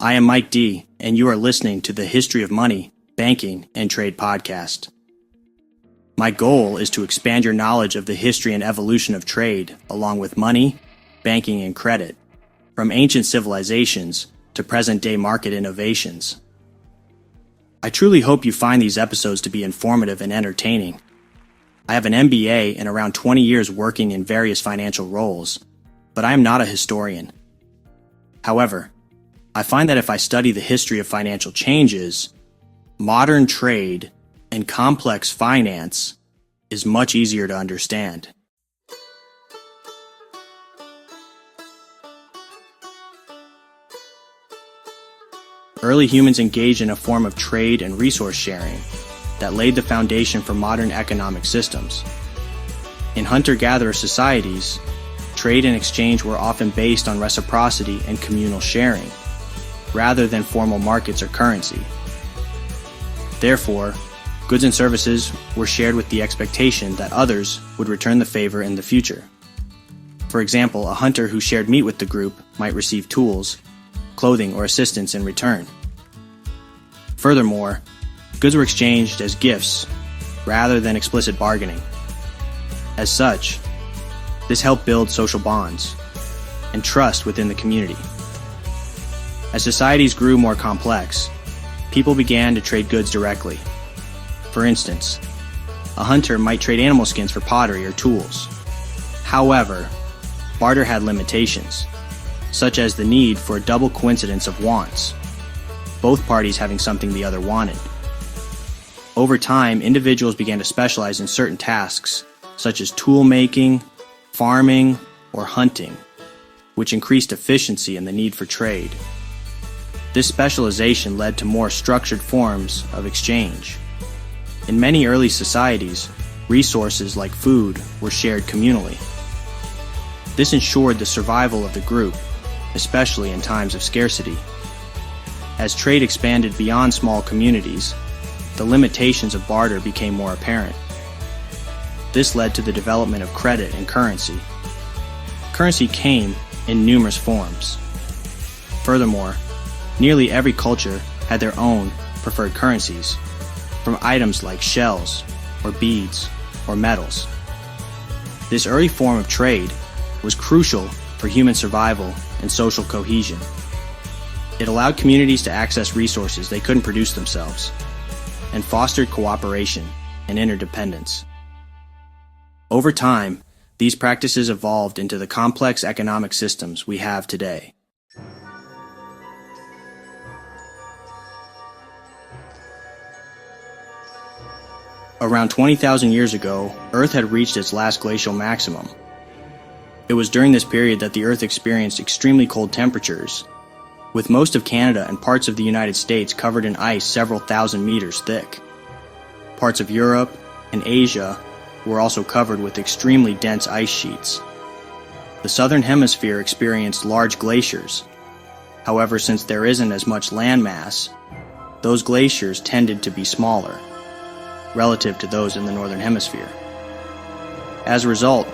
I am Mike D., and you are listening to the History of Money, Banking, and Trade podcast. My goal is to expand your knowledge of the history and evolution of trade, along with money, banking, and credit, from ancient civilizations to present-day market innovations. I truly hope you find these episodes to be informative and entertaining. I have an MBA and around 20 years working in various financial roles, but I am not a historian. However, I find that if I study the history of financial changes, modern trade, and complex finance is much easier to understand. Early humans engaged in a form of trade and resource sharing that laid the foundation for modern economic systems. In hunter-gatherer societies, trade and exchange were often based on reciprocity and communal sharing, rather than formal markets or currency. Therefore, goods and services were shared with the expectation that others would return the favor in the future. For example, a hunter who shared meat with the group might receive tools, clothing, or assistance in return. Furthermore, goods were exchanged as gifts rather than explicit bargaining. As such, this helped build social bonds and trust within the community. As societies grew more complex, people began to trade goods directly. For instance, a hunter might trade animal skins for pottery or tools. However, barter had limitations, such as the need for a double coincidence of wants, both parties having something the other wanted. Over time, individuals began to specialize in certain tasks, such as tool making, farming, or hunting, which increased efficiency and the need for trade. This specialization led to more structured forms of exchange. In many early societies, resources like food were shared communally. This ensured the survival of the group, especially in times of scarcity. As trade expanded beyond small communities, the limitations of barter became more apparent. This led to the development of credit and currency. Currency came in numerous forms. Furthermore, nearly every culture had their own preferred currencies, from items like shells, or beads, or metals. This early form of trade was crucial for human survival and social cohesion. It allowed communities to access resources they couldn't produce themselves, and fostered cooperation and interdependence. Over time, these practices evolved into the complex economic systems we have today. Around 20,000 years ago, Earth had reached its last glacial maximum. It was during this period that the Earth experienced extremely cold temperatures, with most of Canada and parts of the United States covered in ice several thousand meters thick. Parts of Europe and Asia were also covered with extremely dense ice sheets. The southern hemisphere experienced large glaciers. However, since there isn't as much landmass, those glaciers tended to be smaller relative to those in the northern hemisphere. As a result,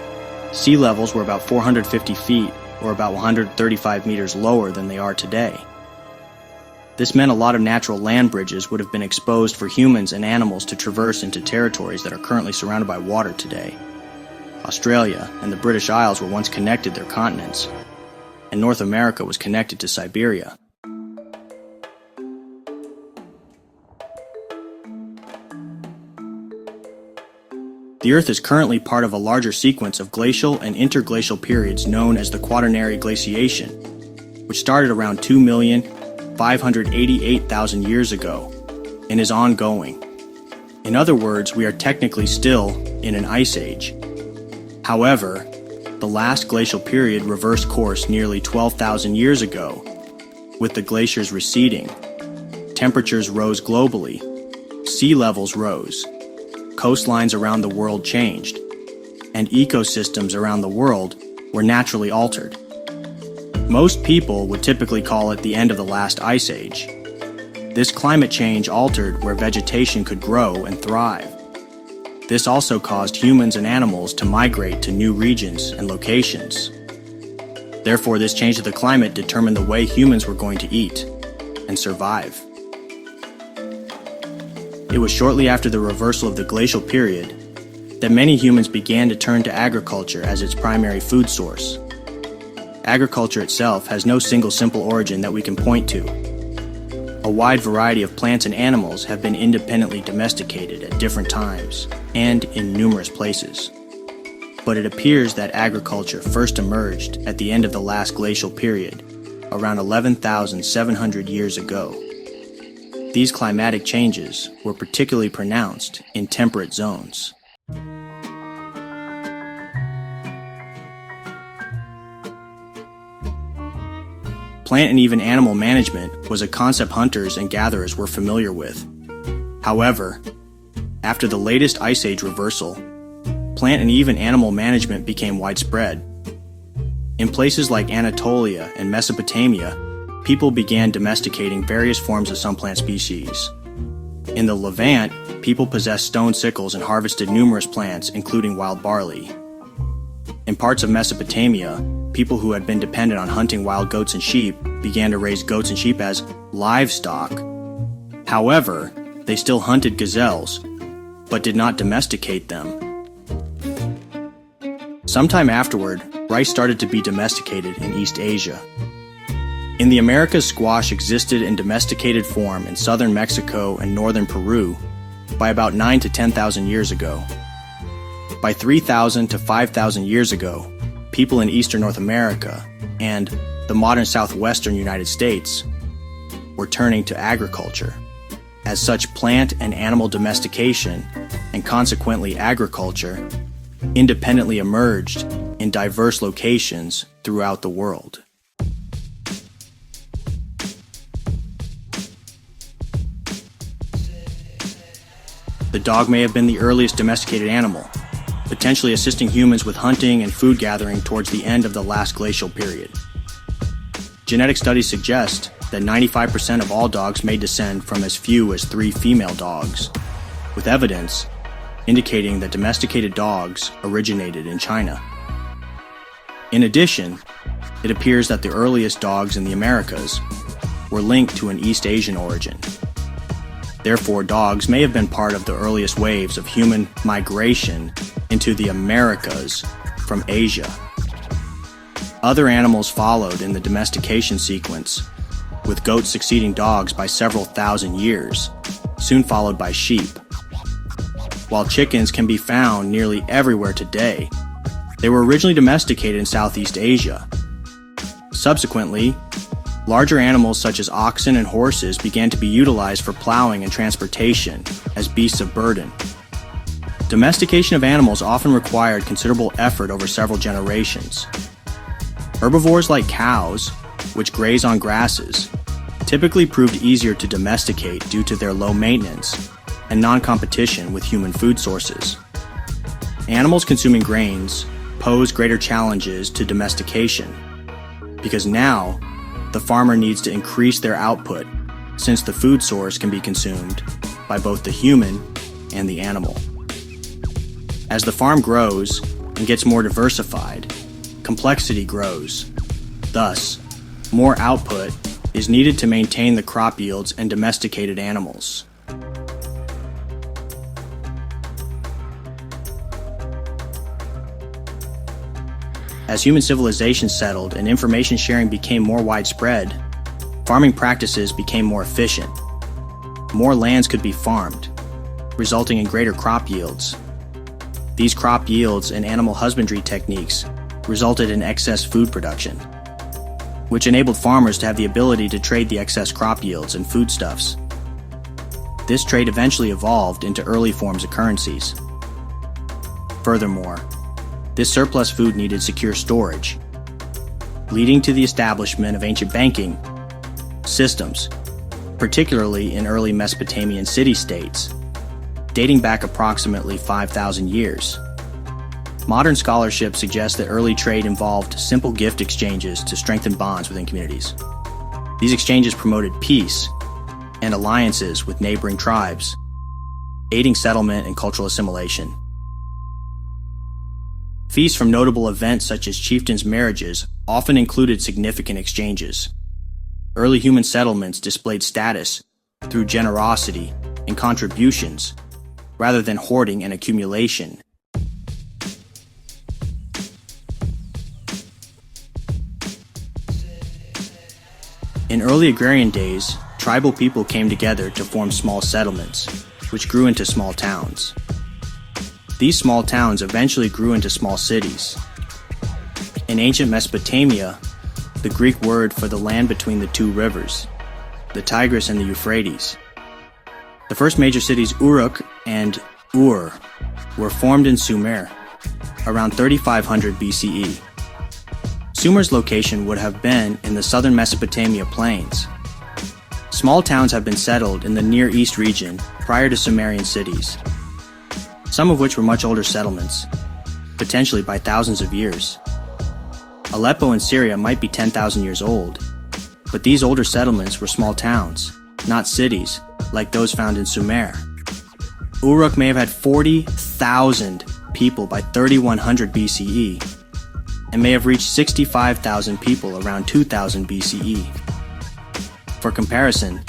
sea levels were about 450 feet, or about 135 meters lower than they are today. This meant a lot of natural land bridges would have been exposed for humans and animals to traverse into territories that are currently surrounded by water today. Australia and the British Isles were once connected their continents, and North America was connected to Siberia. The Earth is currently part of a larger sequence of glacial and interglacial periods known as the Quaternary Glaciation, which started around 2,588,000 years ago and is ongoing. In other words, we are technically still in an ice age. However, the last glacial period reversed course nearly 12,000 years ago, with the glaciers receding. Temperatures rose globally, sea levels rose, coastlines around the world changed, and ecosystems around the world were naturally altered. Most people would typically call it the end of the last ice age. This climate change altered where vegetation could grow and thrive. This also caused humans and animals to migrate to new regions and locations. Therefore, this change of the climate determined the way humans were going to eat, and survive. It was shortly after the reversal of the glacial period that many humans began to turn to agriculture as its primary food source. Agriculture itself has no single simple origin that we can point to. A wide variety of plants and animals have been independently domesticated at different times and in numerous places. But it appears that agriculture first emerged at the end of the last glacial period, around 11,700 years ago. These climatic changes were particularly pronounced in temperate zones. Plant and even animal management was a concept hunters and gatherers were familiar with. However, after the latest Ice Age reversal, plant and even animal management became widespread. In places like Anatolia and Mesopotamia, people began domesticating various forms of some plant species. In the Levant, people possessed stone sickles and harvested numerous plants, including wild barley. In parts of Mesopotamia, people who had been dependent on hunting wild goats and sheep began to raise goats and sheep as livestock. However, they still hunted gazelles, but did not domesticate them. Sometime afterward, rice started to be domesticated in East Asia. In the Americas, squash existed in domesticated form in southern Mexico and northern Peru by about 9,000 to 10,000 years ago. By 3,000 to 5,000 years ago, people in eastern North America and the modern southwestern United States were turning to agriculture. As such, plant and animal domestication, and consequently agriculture, independently emerged in diverse locations throughout the world. The dog may have been the earliest domesticated animal, potentially assisting humans with hunting and food gathering towards the end of the last glacial period. Genetic studies suggest that 95% of all dogs may descend from as few as 3 female dogs, with evidence indicating that domesticated dogs originated in China. In addition, it appears that the earliest dogs in the Americas were linked to an East Asian origin. Therefore, dogs may have been part of the earliest waves of human migration into the Americas from Asia. Other animals followed in the domestication sequence, with goats succeeding dogs by several thousand years, soon followed by sheep. While chickens can be found nearly everywhere today, they were originally domesticated in Southeast Asia. Subsequently, larger animals such as oxen and horses began to be utilized for plowing and transportation as beasts of burden. Domestication of animals often required considerable effort over several generations. Herbivores like cows, which graze on grasses, typically proved easier to domesticate due to their low maintenance and non-competition with human food sources. Animals consuming grains pose greater challenges to domestication, because now the farmer needs to increase their output since the food source can be consumed by both the human and the animal. As the farm grows and gets more diversified, complexity grows. Thus, more output is needed to maintain the crop yields and domesticated animals. As human civilization settled and information sharing became more widespread, farming practices became more efficient. More lands could be farmed, resulting in greater crop yields. These crop yields and animal husbandry techniques resulted in excess food production, which enabled farmers to have the ability to trade the excess crop yields and foodstuffs. This trade eventually evolved into early forms of currencies. Furthermore, this surplus food needed secure storage, leading to the establishment of ancient banking systems, particularly in early Mesopotamian city-states, dating back approximately 5,000 years. Modern scholarship suggests that early trade involved simple gift exchanges to strengthen bonds within communities. These exchanges promoted peace and alliances with neighboring tribes, aiding settlement and cultural assimilation. Feasts from notable events such as chieftains' marriages often included significant exchanges. early human settlements displayed status through generosity and contributions rather than hoarding and accumulation. In early agrarian days, tribal people came together to form small settlements, which grew into small towns. These small towns eventually grew into small cities. In ancient Mesopotamia, the Greek word for the land between the two rivers, the Tigris and the Euphrates. The first major cities, Uruk and Ur, were formed in Sumer around 3500 BCE. Sumer's location would have been in the southern Mesopotamia plains. Small towns have been settled in the Near East region prior to Sumerian cities, some of which were much older settlements, potentially by thousands of years. Aleppo in Syria might be 10,000 years old, but these older settlements were small towns, not cities, like those found in Sumer. Uruk may have had 40,000 people by 3100 BCE, and may have reached 65,000 people around 2000 BCE. For comparison,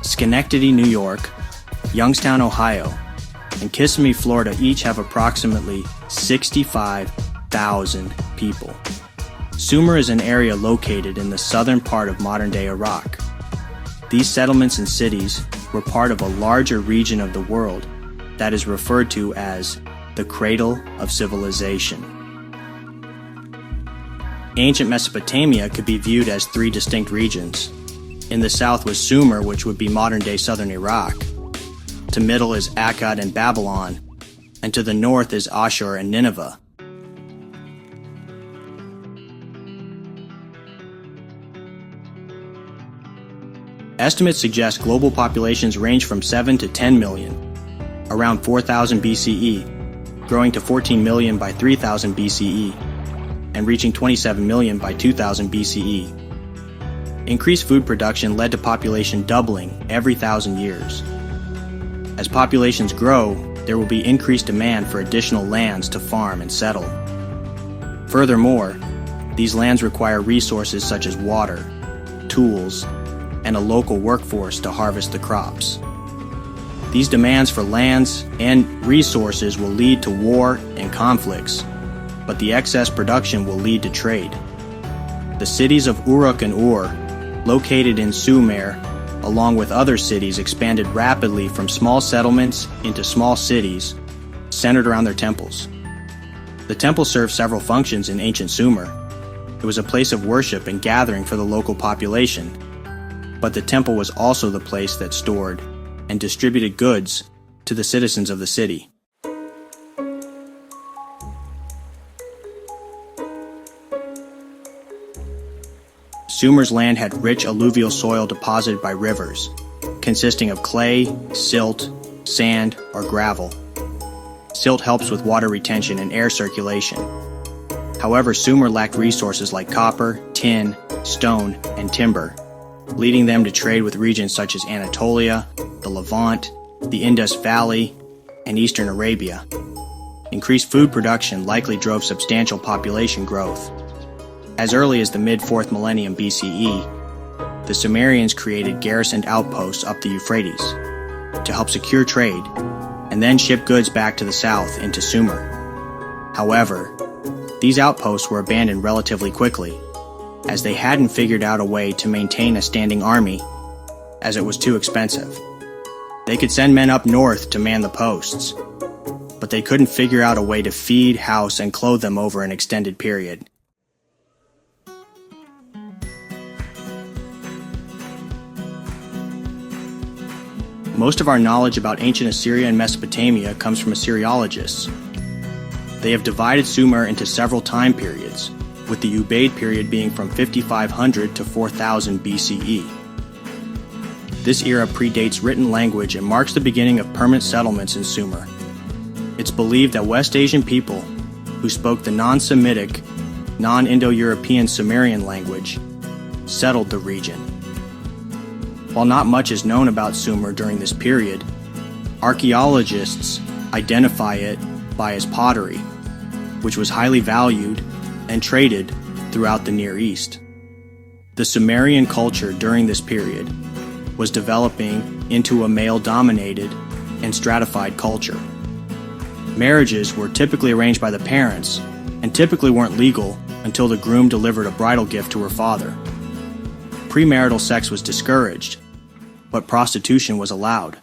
Schenectady, New York, Youngstown, Ohio, and Kissimmee, Florida each have approximately 65,000 people. Sumer is an area located in the southern part of modern-day Iraq. These settlements and cities were part of a larger region of the world that is referred to as the cradle of civilization. Ancient Mesopotamia could be viewed as three distinct regions. In the south was Sumer, which would be modern-day southern Iraq. To middle is Akkad and Babylon, and to the north is Ashur and Nineveh. Estimates suggest global populations range from 7 to 10 million, around 4000 BCE, growing to 14 million by 3000 BCE, and reaching 27 million by 2000 BCE. Increased food production led to population doubling every 1,000 years. As populations grow, there will be increased demand for additional lands to farm and settle. Furthermore, these lands require resources such as water, tools, and a local workforce to harvest the crops. These demands for lands and resources will lead to war and conflicts, but the excess production will lead to trade. The cities of Uruk and Ur, located in Sumer, along with other cities, expanded rapidly from small settlements into small cities centered around their temples. The temple served several functions in ancient Sumer. It was a place of worship and gathering for the local population, but the temple was also the place that stored and distributed goods to the citizens of the city. Sumer's land had rich alluvial soil deposited by rivers, consisting of clay, silt, sand, or gravel. Silt helps with water retention and air circulation. However, Sumer lacked resources like copper, tin, stone, and timber, leading them to trade with regions such as Anatolia, the Levant, the Indus Valley, and Eastern Arabia. Increased food production likely drove substantial population growth. As early as the mid-4th millennium BCE, the Sumerians created garrisoned outposts up the Euphrates to help secure trade and then ship goods back to the south into Sumer. However, these outposts were abandoned relatively quickly, as they hadn't figured out a way to maintain a standing army, as it was too expensive. They could send men up north to man the posts, but they couldn't figure out a way to feed, house, and clothe them over an extended period. Most of our knowledge about ancient Assyria and Mesopotamia comes from Assyriologists. They have divided Sumer into several time periods, with the Ubaid period being from 5500 to 4000 BCE. This era predates written language and marks the beginning of permanent settlements in Sumer. It's believed that West Asian people, who spoke the non-Semitic, non-Indo-European Sumerian language, settled the region. While not much is known about Sumer during this period, archaeologists identify it by its pottery, which was highly valued and traded throughout the Near East. The Sumerian culture during this period was developing into a male-dominated and stratified culture. Marriages were typically arranged by the parents and typically weren't legal until the groom delivered a bridal gift to her father. Premarital sex was discouraged, but prostitution was allowed.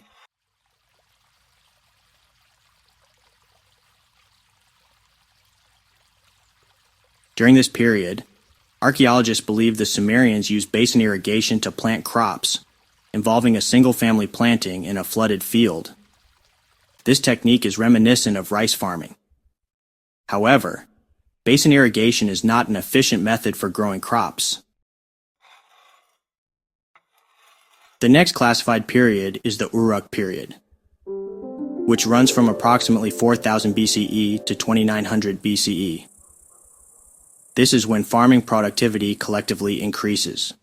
During this period, archaeologists believe the Sumerians used basin irrigation to plant crops, involving a single-family planting in a flooded field. This technique is reminiscent of rice farming. However, basin irrigation is not an efficient method for growing crops. The next classified period is the Uruk period, which runs from approximately 4000 BCE to 2900 BCE. This is when farming productivity collectively increases.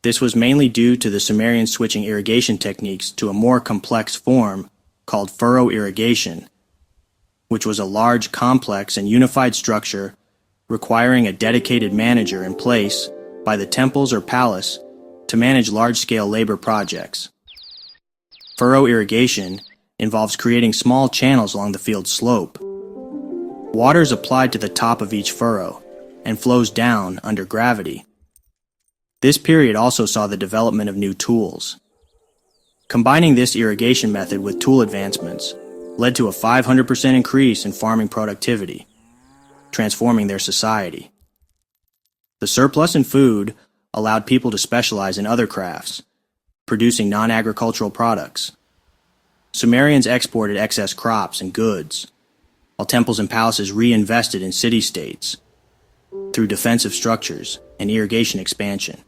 This was mainly due to the Sumerians switching irrigation techniques to a more complex form called furrow irrigation, which was a large, complex, and unified structure requiring a dedicated manager in place by the temples or palace to manage large-scale labor projects. Furrow irrigation involves creating small channels along the field's slope. Water is applied to the top of each furrow and flows down under gravity. This period also saw the development of new tools. Combining this irrigation method with tool advancements led to a 500% increase in farming productivity, transforming their society. The surplus in food allowed people to specialize in other crafts, producing non-agricultural products. Sumerians exported excess crops and goods, while temples and palaces reinvested in city-states through defensive structures and irrigation expansion.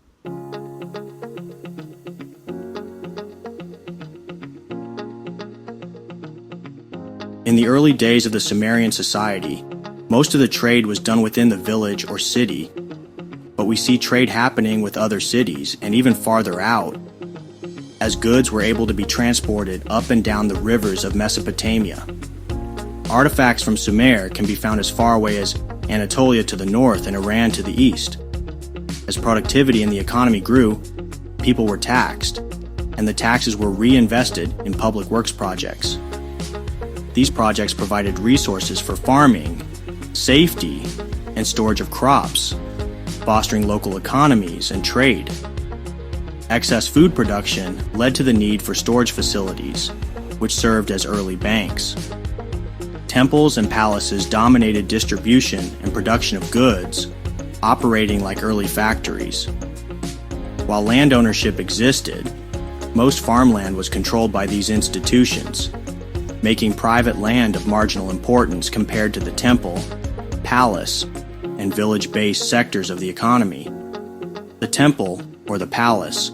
In the early days of the Sumerian society, most of the trade was done within the village or city, but we see trade happening with other cities and even farther out, as goods were able to be transported up and down the rivers of Mesopotamia. Artifacts from Sumer can be found as far away as Anatolia to the north and Iran to the east. As productivity in the economy grew, people were taxed, and the taxes were reinvested in public works projects. These projects provided resources for farming, safety, and storage of crops, fostering local economies and trade. Excess food production led to the need for storage facilities, which served as early banks. Temples and palaces dominated distribution and production of goods, operating like early factories. While land ownership existed, most farmland was controlled by these institutions, making private land of marginal importance compared to the temple, palace, and village-based sectors of the economy. The temple, or the palace,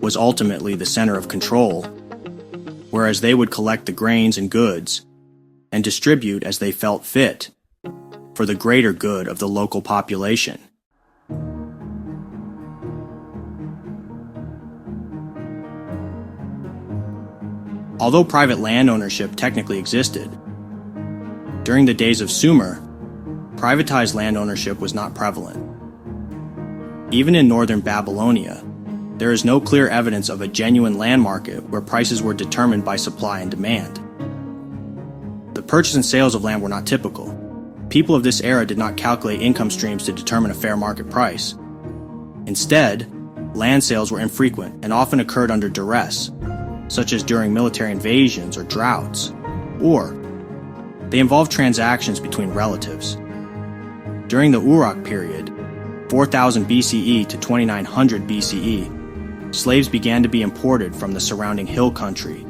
was ultimately the center of control, whereas they would collect the grains and goods and distribute as they felt fit for the greater good of the local population. Although private land ownership technically existed, during the days of Sumer, privatized land ownership was not prevalent. Even in northern Babylonia, there is no clear evidence of a genuine land market where prices were determined by supply and demand. The purchase and sales of land were not typical. People of this era did not calculate income streams to determine a fair market price. Instead, land sales were infrequent and often occurred under duress, such as during military invasions or droughts, or they involved transactions between relatives. During the Uruk period, 4000 BCE to 2900 BCE, slaves began to be imported from the surrounding hill country,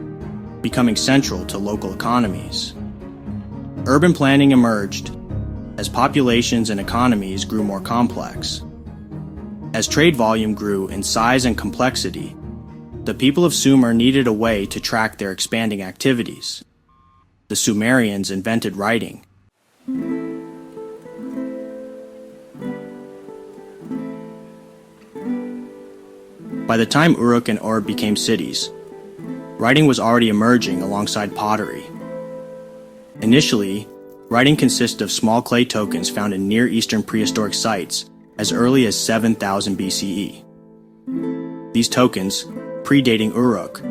becoming central to local economies. Urban planning emerged as populations and economies grew more complex. As trade volume grew in size and complexity, the people of Sumer needed a way to track their expanding activities. The Sumerians invented writing. By the time Uruk and Ur became cities, writing was already emerging alongside pottery. Initially, writing consisted of small clay tokens found in Near Eastern prehistoric sites as early as 7000 BCE. These tokens, predating Uruk,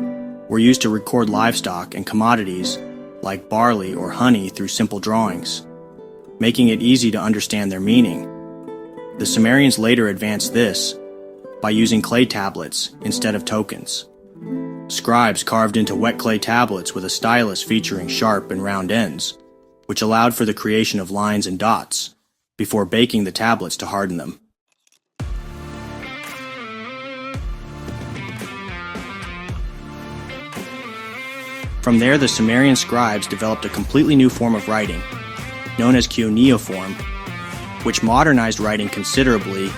were used to record livestock and commodities like barley or honey through simple drawings, making it easy to understand their meaning. The Sumerians later advanced this by using clay tablets instead of tokens. Scribes carved into wet clay tablets with a stylus featuring sharp and round ends, which allowed for the creation of lines and dots before baking the tablets to harden them. From there, the Sumerian scribes developed a completely new form of writing, known as cuneiform, which modernized writing considerably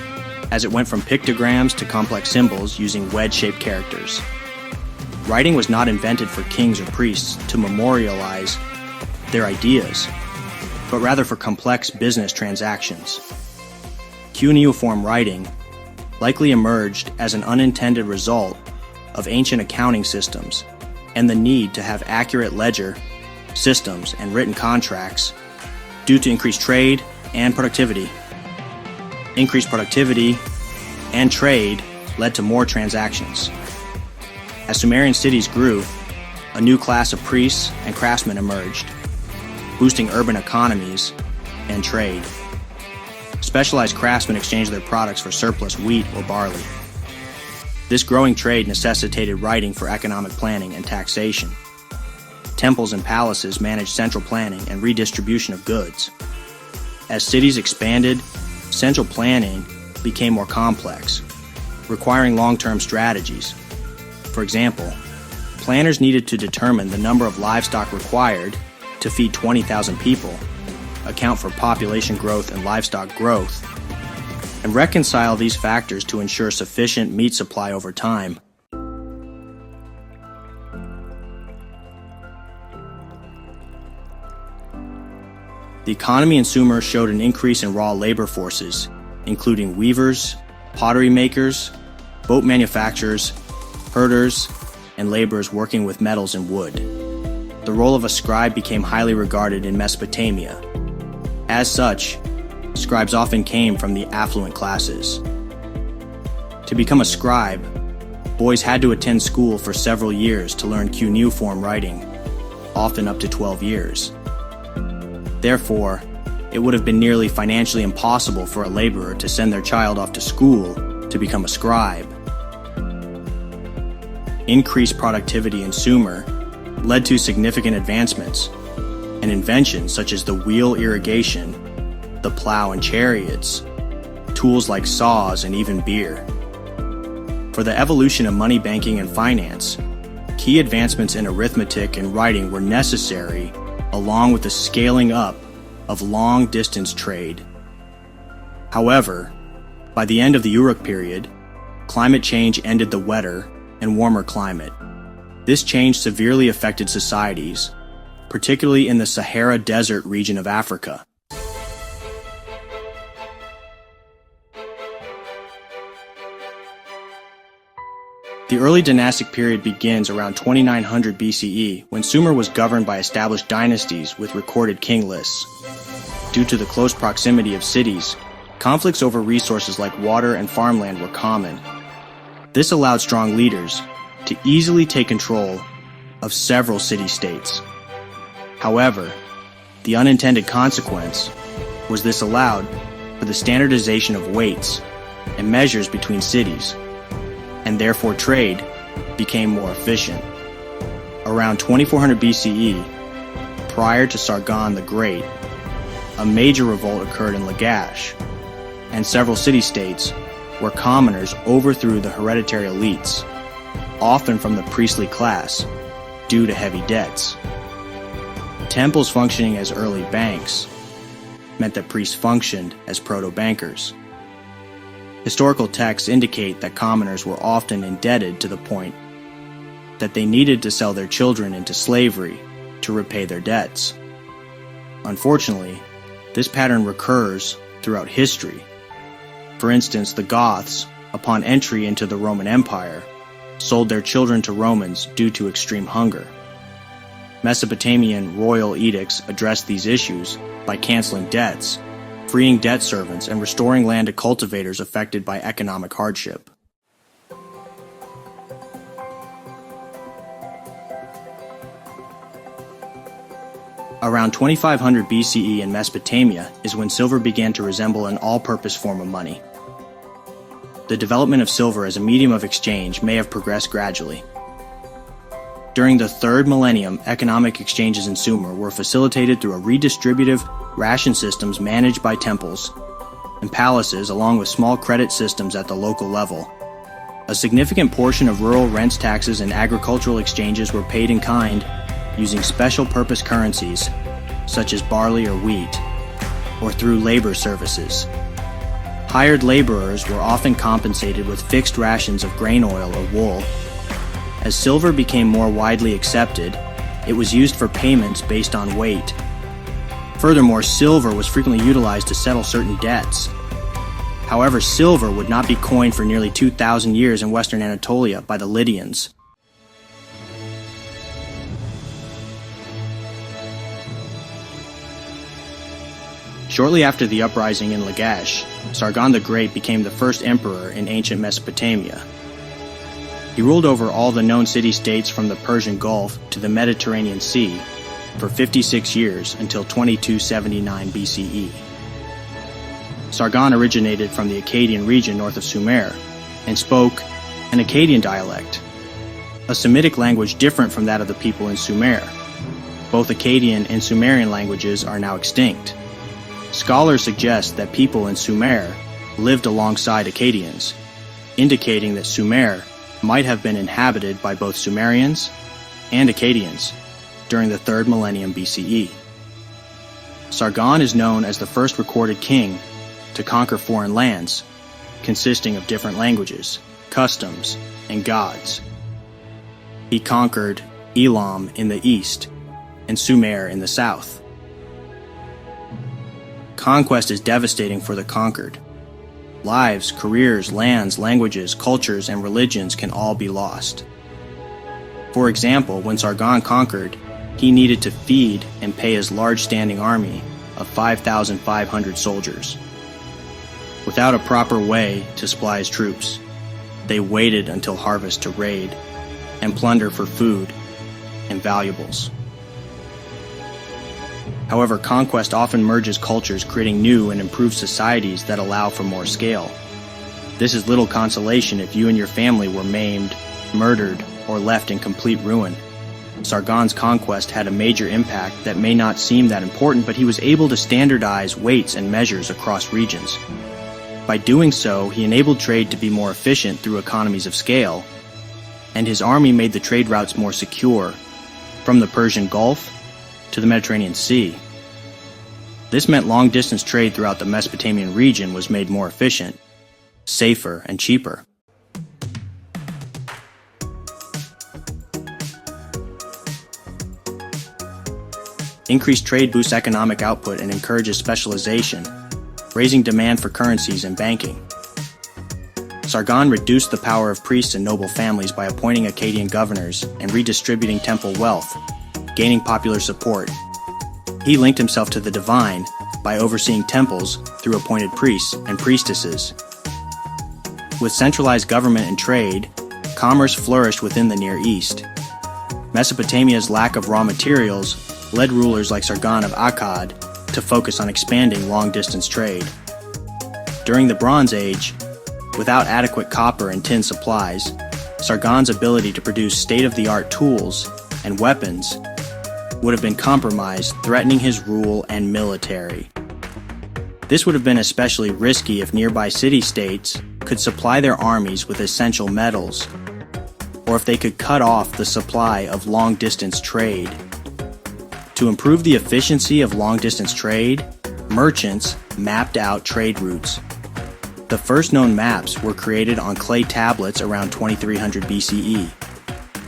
as it went from pictograms to complex symbols using wedge-shaped characters. Writing was not invented for kings or priests to memorialize their ideas, but rather for complex business transactions. Cuneiform writing likely emerged as an unintended result of ancient accounting systems and the need to have accurate ledger systems and written contracts due to increased trade and productivity. Increased productivity and trade led to more transactions. As Sumerian cities grew, a new class of priests and craftsmen emerged, boosting urban economies and trade. Specialized craftsmen exchanged their products for surplus wheat or barley. This growing trade necessitated writing for economic planning and taxation. Temples and palaces managed central planning and redistribution of goods. As cities expanded, central planning became more complex, requiring long-term strategies. For example, planners needed to determine the number of livestock required to feed 20,000 people, account for population growth and livestock growth, and reconcile these factors to ensure sufficient meat supply over time. The economy in Sumer showed an increase in raw labor forces, including weavers, pottery makers, boat manufacturers, herders, and laborers working with metals and wood. The role of a scribe became highly regarded in Mesopotamia. As such, scribes often came from the affluent classes. To become a scribe, boys had to attend school for several years to learn cuneiform writing, often up to 12 years. Therefore, it would have been nearly financially impossible for a laborer to send their child off to school to become a scribe. Increased productivity in Sumer led to significant advancements and inventions such as the wheel irrigation, the plow and chariots, tools like saws, and even beer. For the evolution of money banking and finance, key advancements in arithmetic and writing were necessary, along with the scaling up of long-distance trade. However, by the end of the Uruk period, climate change ended the wetter and warmer climate. This change severely affected societies, particularly in the Sahara Desert region of Africa. The early dynastic period begins around 2900 BCE, when Sumer was governed by established dynasties with recorded king lists. Due to the close proximity of cities, conflicts over resources like water and farmland were common. This allowed strong leaders to easily take control of several city-states. However, the unintended consequence was this allowed for the standardization of weights and measures between cities, and therefore trade became more efficient. Around 2400 BCE, prior to Sargon the Great, a major revolt occurred in Lagash, and several city-states where commoners overthrew the hereditary elites, often from the priestly class, due to heavy debts. Temples functioning as early banks meant that priests functioned as proto-bankers. Historical texts indicate that commoners were often indebted to the point that they needed to sell their children into slavery to repay their debts. Unfortunately, this pattern recurs throughout history. For instance, the Goths, upon entry into the Roman Empire, sold their children to Romans due to extreme hunger. Mesopotamian royal edicts addressed these issues by canceling debts freeing debt servants and restoring land to cultivators affected by economic hardship. Around 2500 BCE in Mesopotamia is when silver began to resemble an all-purpose form of money. The development of silver as a medium of exchange may have progressed gradually. During the third millennium, economic exchanges in Sumer were facilitated through a redistributive ration systems managed by temples and palaces, along with small credit systems at the local level. A significant portion of rural rents, taxes, and agricultural exchanges were paid in kind using special purpose currencies such as barley or wheat, or through labor services. Hired laborers were often compensated with fixed rations of grain oil or wool. As silver became more widely accepted, it was used for payments based on weight. Furthermore, silver was frequently utilized to settle certain debts. However, silver would not be coined for nearly 2,000 years in Western Anatolia by the Lydians. Shortly after the uprising in Lagash, Sargon the Great became the first emperor in ancient Mesopotamia. He ruled over all the known city-states from the Persian Gulf to the Mediterranean Sea for 56 years until 2279 BCE. Sargon originated from the Akkadian region north of Sumer and spoke an Akkadian dialect, a Semitic language different from that of the people in Sumer. Both Akkadian and Sumerian languages are now extinct. Scholars suggest that people in Sumer lived alongside Akkadians, indicating that Sumer might have been inhabited by both Sumerians and Akkadians during the 3rd millennium BCE. Sargon is known as the first recorded king to conquer foreign lands, consisting of different languages, customs, and gods. He conquered Elam in the east and Sumer in the south. Conquest is devastating for the conquered. Lives, careers, lands, languages, cultures, and religions can all be lost. For example, when Sargon conquered, he needed to feed and pay his large standing army of 5,500 soldiers. Without a proper way to supply his troops, they waited until harvest to raid and plunder for food and valuables. However, conquest often merges cultures, creating new and improved societies that allow for more scale. This is little consolation if you and your family were maimed, murdered, or left in complete ruin. Sargon's conquest had a major impact that may not seem that important, but he was able to standardize weights and measures across regions. By doing so, he enabled trade to be more efficient through economies of scale, and his army made the trade routes more secure, from the Persian Gulf to the Mediterranean Sea. This meant long-distance trade throughout the Mesopotamian region was made more efficient, safer, and cheaper. Increased trade boosts economic output and encourages specialization, raising demand for currencies and banking. Sargon reduced the power of priests and noble families by appointing Akkadian governors and redistributing temple wealth, gaining popular support. He linked himself to the divine by overseeing temples through appointed priests and priestesses. With centralized government and trade, commerce flourished within the Near East. Mesopotamia's lack of raw materials led rulers like Sargon of Akkad to focus on expanding long-distance trade. During the Bronze Age, without adequate copper and tin supplies, Sargon's ability to produce state-of-the-art tools and weapons would have been compromised, threatening his rule and military. This would have been especially risky if nearby city-states could supply their armies with essential metals, or if they could cut off the supply of long-distance trade. To improve the efficiency of long-distance trade, merchants mapped out trade routes. The first known maps were created on clay tablets around 2300 BCE.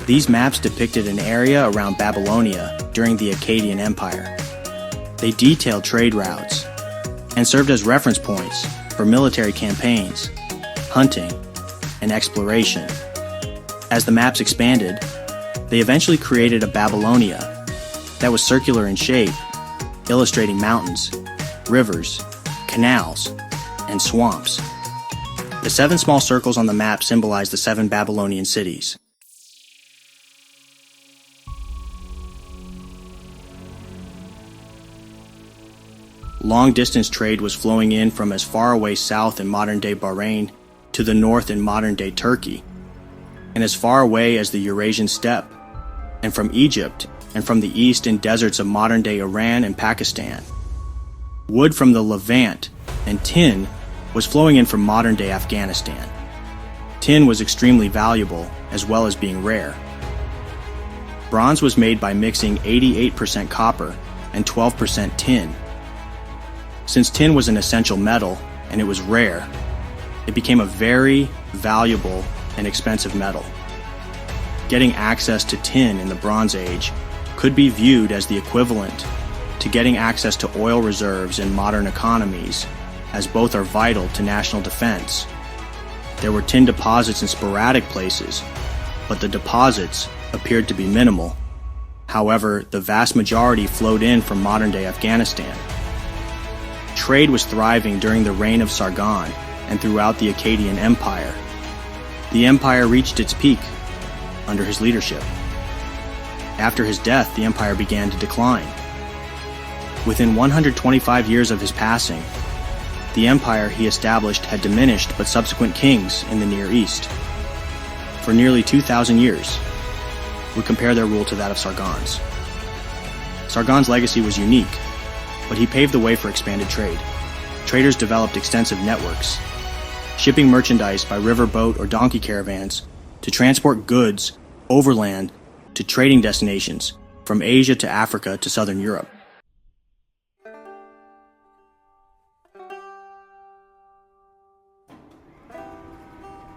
These maps depicted an area around Babylonia during the Akkadian Empire. They detailed trade routes and served as reference points for military campaigns, hunting, and exploration. As the maps expanded, they eventually created a Babylonia that was circular in shape, illustrating mountains, rivers, canals, and swamps. The 7 small circles on the map symbolize the 7 Babylonian cities. Long-distance trade was flowing in from as far away south in modern-day Bahrain to the north in modern-day Turkey, and as far away as the Eurasian steppe, and from Egypt, and from the east in deserts of modern-day Iran and Pakistan. Wood from the Levant and tin was flowing in from modern-day Afghanistan. Tin was extremely valuable, as well as being rare. Bronze was made by mixing 88% copper and 12% tin. Since tin was an essential metal, and it was rare, it became a very valuable and expensive metal. Getting access to tin in the Bronze Age could be viewed as the equivalent to getting access to oil reserves in modern economies, as both are vital to national defense. There were tin deposits in sporadic places, but the deposits appeared to be minimal. However, the vast majority flowed in from modern-day Afghanistan. Trade was thriving during the reign of Sargon and throughout the Akkadian Empire. The empire reached its peak under his leadership. After his death, the empire began to decline. Within 125 years of his passing, the empire he established had diminished, but subsequent kings in the Near East, for nearly 2,000 years, would compare their rule to that of Sargon's. Sargon's legacy was unique, but he paved the way for expanded trade. Traders developed extensive networks, shipping merchandise by river boat or donkey caravans to transport goods overland to trading destinations from Asia to Africa to southern Europe.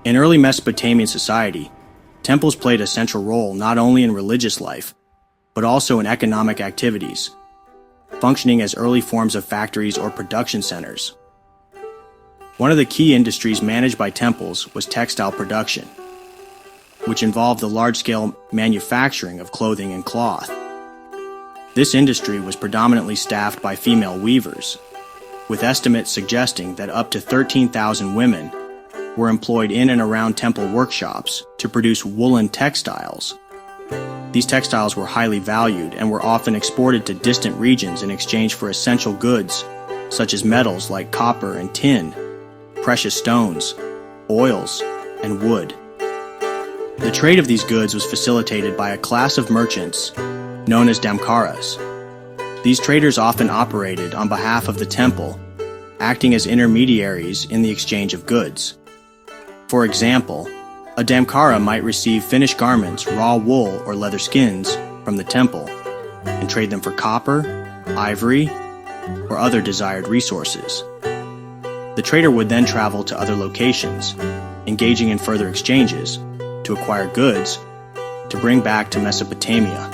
In early Mesopotamian society, temples played a central role not only in religious life, but also in economic activities, functioning as early forms of factories or production centers. One of the key industries managed by temples was textile production, which involved the large-scale manufacturing of clothing and cloth. This industry was predominantly staffed by female weavers, with estimates suggesting that up to 13,000 women were employed in and around temple workshops to produce woolen textiles. These textiles were highly valued and were often exported to distant regions in exchange for essential goods, such as metals like copper and tin, precious stones, oils, and wood. The trade of these goods was facilitated by a class of merchants known as damkaras. These traders often operated on behalf of the temple, acting as intermediaries in the exchange of goods. For example, a damkara might receive finished garments, raw wool, or leather skins from the temple and trade them for copper, ivory, or other desired resources. The trader would then travel to other locations, engaging in further exchanges to acquire goods to bring back to Mesopotamia.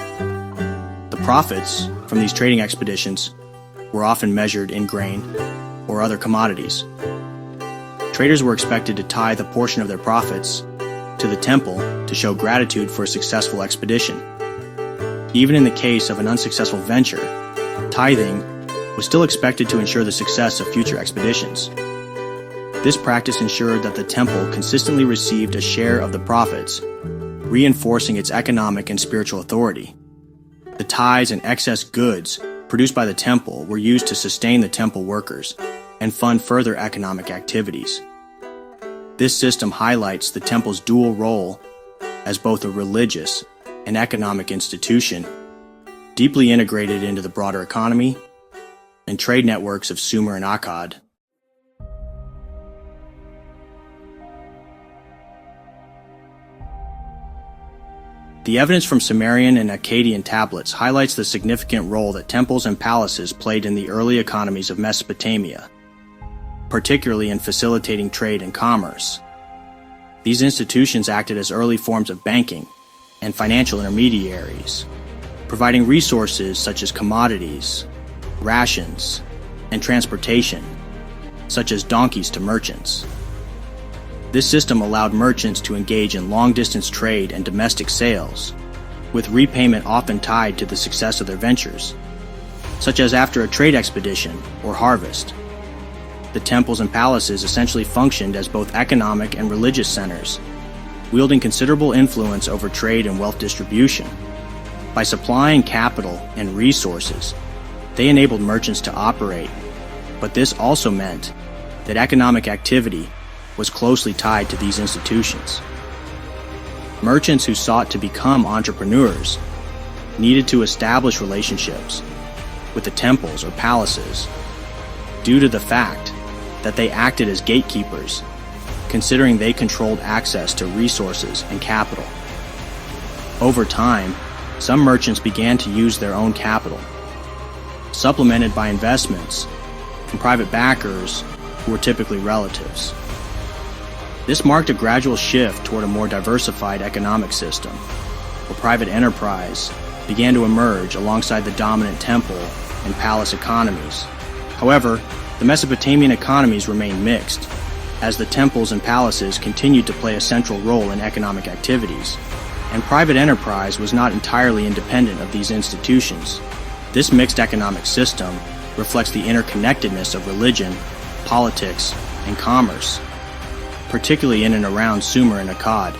The profits from these trading expeditions were often measured in grain or other commodities. Traders were expected to tithe a portion of their profits to the temple to show gratitude for a successful expedition. Even in the case of an unsuccessful venture, tithing was still expected to ensure the success of future expeditions. This practice ensured that the temple consistently received a share of the profits, reinforcing its economic and spiritual authority. The tithes and excess goods produced by the temple were used to sustain the temple workers and fund further economic activities. This system highlights the temple's dual role as both a religious and economic institution, deeply integrated into the broader economy and trade networks of Sumer and Akkad. The evidence from Sumerian and Akkadian tablets highlights the significant role that temples and palaces played in the early economies of Mesopotamia, particularly in facilitating trade and commerce. These institutions acted as early forms of banking and financial intermediaries, providing resources such as commodities, rations, and transportation, such as donkeys to merchants. This system allowed merchants to engage in long-distance trade and domestic sales, with repayment often tied to the success of their ventures, such as after a trade expedition or harvest. the temples and palaces essentially functioned as both economic and religious centers, wielding considerable influence over trade and wealth distribution. By supplying capital and resources, they enabled merchants to operate, but this also meant that economic activity was closely tied to these institutions. Merchants who sought to become entrepreneurs needed to establish relationships with the temples or palaces due to the fact that they acted as gatekeepers, considering they controlled access to resources and capital. Over time, some merchants began to use their own capital, supplemented by investments from private backers who were typically relatives. This marked a gradual shift toward a more diversified economic system, where private enterprise began to emerge alongside the dominant temple and palace economies. However, the Mesopotamian economies remained mixed, as the temples and palaces continued to play a central role in economic activities, and private enterprise was not entirely independent of these institutions. This mixed economic system reflects the interconnectedness of religion, politics, and commerce, particularly in and around Sumer and Akkad.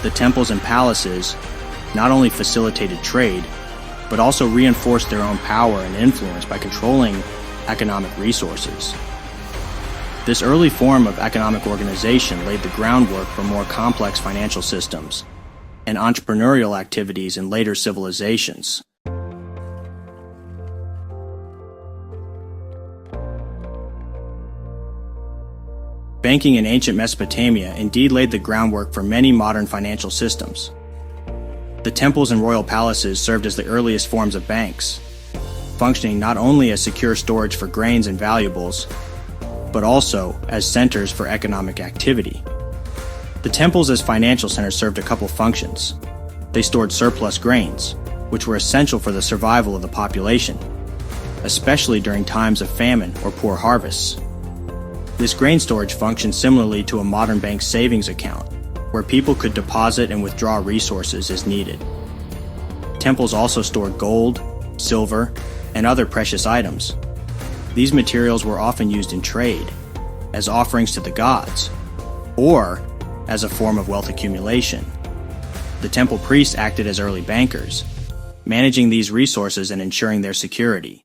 The temples and palaces not only facilitated trade, but also reinforced their own power and influence by controlling economic resources. This early form of economic organization laid the groundwork for more complex financial systems and entrepreneurial activities in later civilizations. Banking in ancient Mesopotamia indeed laid the groundwork for many modern financial systems. The temples and royal palaces served as the earliest forms of banks, functioning not only as secure storage for grains and valuables, but also as centers for economic activity. The temples as financial centers served a couple functions. They stored surplus grains, which were essential for the survival of the population, especially during times of famine or poor harvests. This grain storage functioned similarly to a modern bank savings account, where people could deposit and withdraw resources as needed. Temples also stored gold, silver, and other precious items. These materials were often used in trade, as offerings to the gods, or as a form of wealth accumulation. The temple priests acted as early bankers, managing these resources and ensuring their security.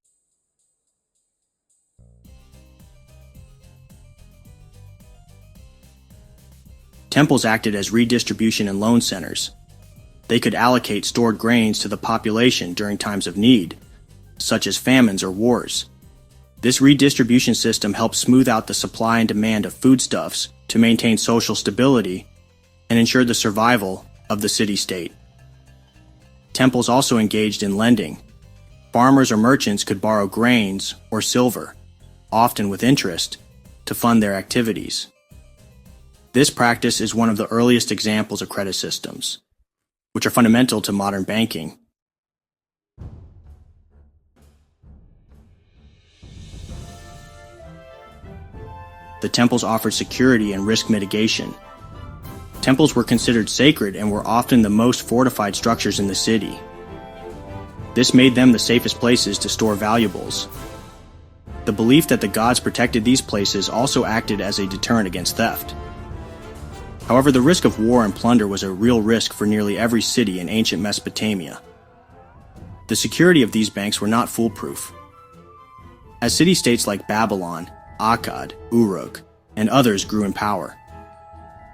Temples acted as redistribution and loan centers. They could allocate stored grains to the population during times of need, such as famines or wars. This redistribution system helped smooth out the supply and demand of foodstuffs to maintain social stability and ensure the survival of the city-state. Temples also engaged in lending. Farmers or merchants could borrow grains or silver, often with interest, to fund their activities. This practice is one of the earliest examples of credit systems, which are fundamental to modern banking. The temples offered security and risk mitigation. Temples were considered sacred and were often the most fortified structures in the city. This made them the safest places to store valuables. The belief that the gods protected these places also acted as a deterrent against theft. However, the risk of war and plunder was a real risk for nearly every city in ancient Mesopotamia. The security of these banks were not foolproof. As city-states like Babylon, Akkad, Uruk, and others grew in power,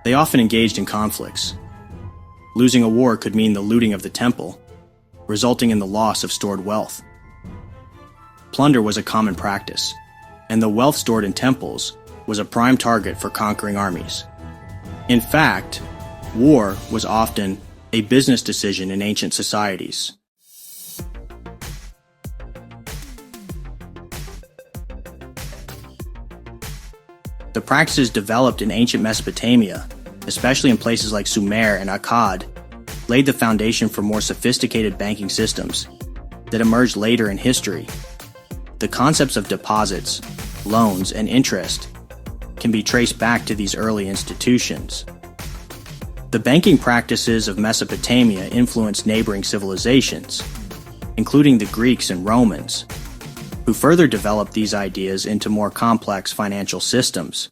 they often engaged in conflicts. Losing a war could mean the looting of the temple, resulting in the loss of stored wealth. Plunder was a common practice, and the wealth stored in temples was a prime target for conquering armies. In fact, war was often a business decision in ancient societies. The practices developed in ancient Mesopotamia, especially in places like Sumer and Akkad, laid the foundation for more sophisticated banking systems that emerged later in history. The concepts of deposits, loans, and interest can be traced back to these early institutions. The banking practices of Mesopotamia influenced neighboring civilizations, including the Greeks and Romans, who further developed these ideas into more complex financial systems.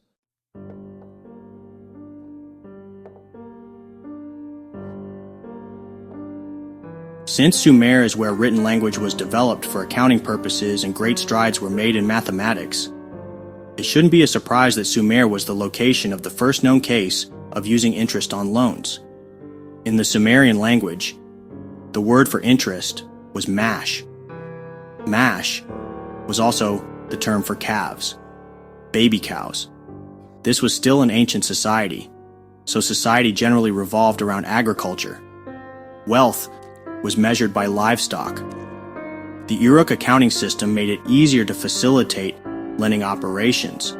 Since Sumer is where written language was developed for accounting purposes and great strides were made in mathematics, it shouldn't be a surprise that Sumer was the location of the first known case of using interest on loans. In the Sumerian language, the word for interest was mash. Mash was also the term for calves, baby cows. This was still an ancient society, so society generally revolved around agriculture. Wealth was measured by livestock. The Uruk accounting system made it easier to facilitate lending operations,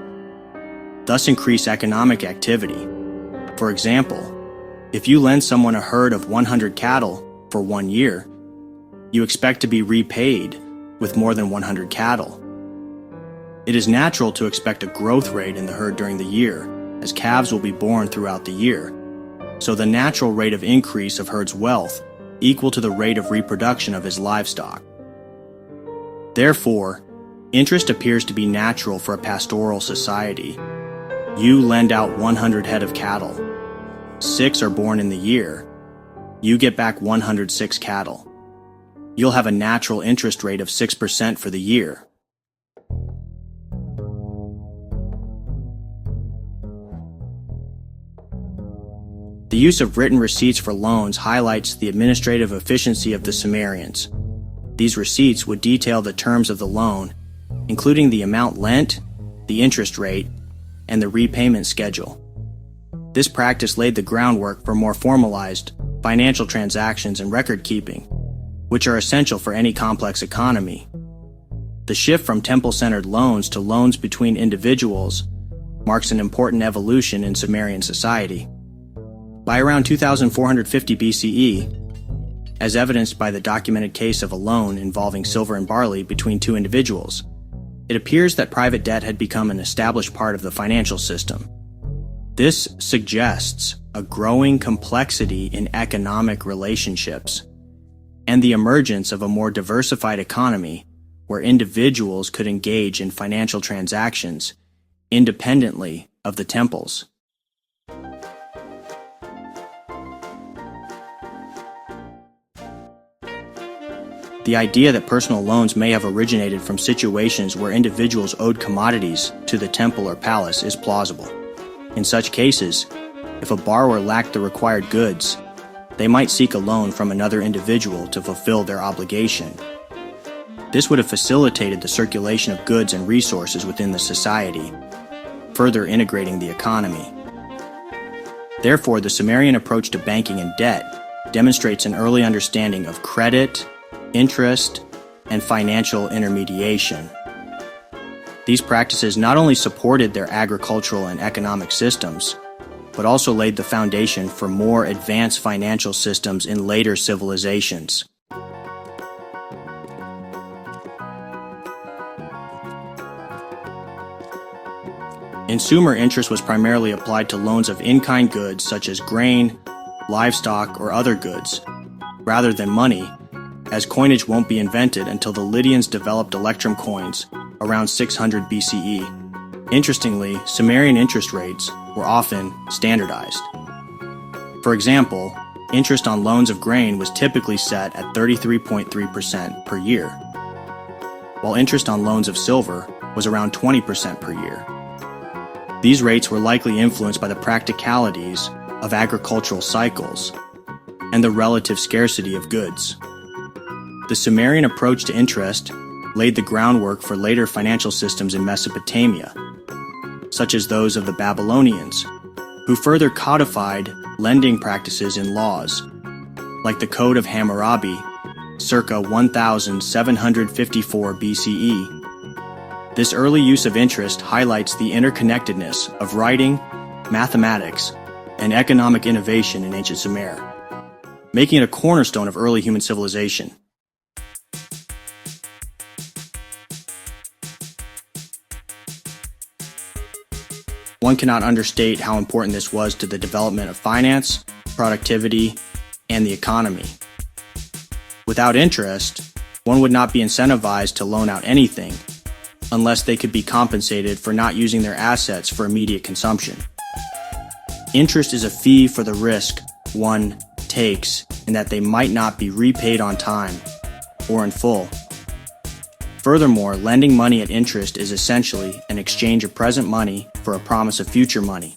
thus increase economic activity. For example, if you lend someone a herd of 100 cattle for 1 year, you expect to be repaid with more than 100 cattle. It is natural to expect a growth rate in the herd during the year, as calves will be born throughout the year. So the natural rate of increase of herd's wealth equal to the rate of reproduction of his livestock. Therefore, interest appears to be natural for a pastoral society. You lend out 100 head of cattle. 6 are born in the year. You get back 106 cattle. You'll have a natural interest rate of 6% for the year. The use of written receipts for loans highlights the administrative efficiency of the Sumerians. These receipts would detail the terms of the loan, including the amount lent, the interest rate, and the repayment schedule. This practice laid the groundwork for more formalized financial transactions and record keeping, which are essential for any complex economy. The shift from temple-centered loans to loans between individuals marks an important evolution in Sumerian society. By around 2450 BCE, as evidenced by the documented case of a loan involving silver and barley between two individuals, it appears that private debt had become an established part of the financial system. This suggests a growing complexity in economic relationships and the emergence of a more diversified economy where individuals could engage in financial transactions independently of the temples. The idea that personal loans may have originated from situations where individuals owed commodities to the temple or palace is plausible. In such cases, if a borrower lacked the required goods, they might seek a loan from another individual to fulfill their obligation. This would have facilitated the circulation of goods and resources within the society, further integrating the economy. Therefore, the Sumerian approach to banking and debt demonstrates an early understanding of credit, interest, and financial intermediation. These practices not only supported their agricultural and economic systems, but also laid the foundation for more advanced financial systems in later civilizations. In Sumer, interest was primarily applied to loans of in-kind goods such as grain, livestock, or other goods, rather than money, as coinage won't be invented until the Lydians developed electrum coins around 600 BCE. Interestingly, Sumerian interest rates were often standardized. For example, interest on loans of grain was typically set at 33.3% per year, while interest on loans of silver was around 20% per year. These rates were likely influenced by the practicalities of agricultural cycles and the relative scarcity of goods. The Sumerian approach to interest laid the groundwork for later financial systems in Mesopotamia, such as those of the Babylonians, who further codified lending practices in laws, like the Code of Hammurabi, circa 1754 BCE. This early use of interest highlights the interconnectedness of writing, mathematics, and economic innovation in ancient Sumer, making it a cornerstone of early human civilization. One cannot understate how important this was to the development of finance, productivity, and the economy. Without interest, one would not be incentivized to loan out anything unless they could be compensated for not using their assets for immediate consumption. Interest is a fee for the risk one takes in that they might not be repaid on time or in full. Furthermore, lending money at interest is essentially an exchange of present money for a promise of future money,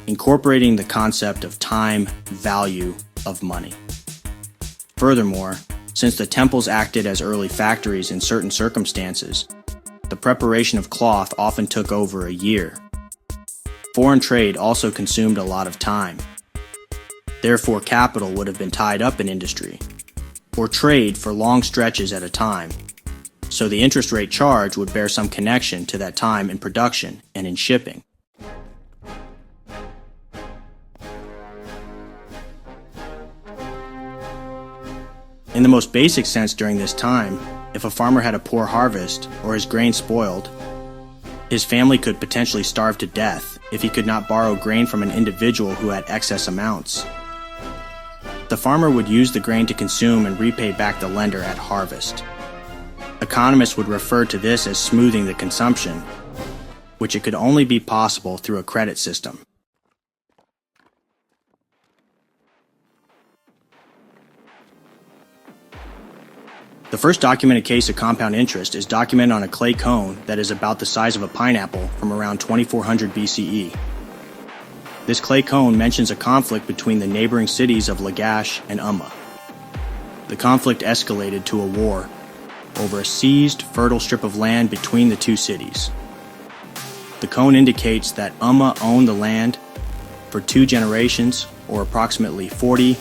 incorporating the concept of time value of money. Furthermore, since the temples acted as early factories in certain circumstances, the preparation of cloth often took over a year. Foreign trade also consumed a lot of time. Therefore, capital would have been tied up in industry, or trade for long stretches at a time, so the interest rate charged would bear some connection to that time in production and in shipping. In the most basic sense during this time, if a farmer had a poor harvest or his grain spoiled, his family could potentially starve to death if he could not borrow grain from an individual who had excess amounts. The farmer would use the grain to consume and repay back the lender at harvest. Economists would refer to this as smoothing the consumption, which it could only be possible through a credit system. The first documented case of compound interest is documented on a clay cone that is about the size of a pineapple from around 2400 BCE. This clay cone mentions a conflict between the neighboring cities of Lagash and Umma. The conflict escalated to a war over a seized, fertile strip of land between the two cities. The cone indicates that Umma owned the land for 2 generations, or approximately 40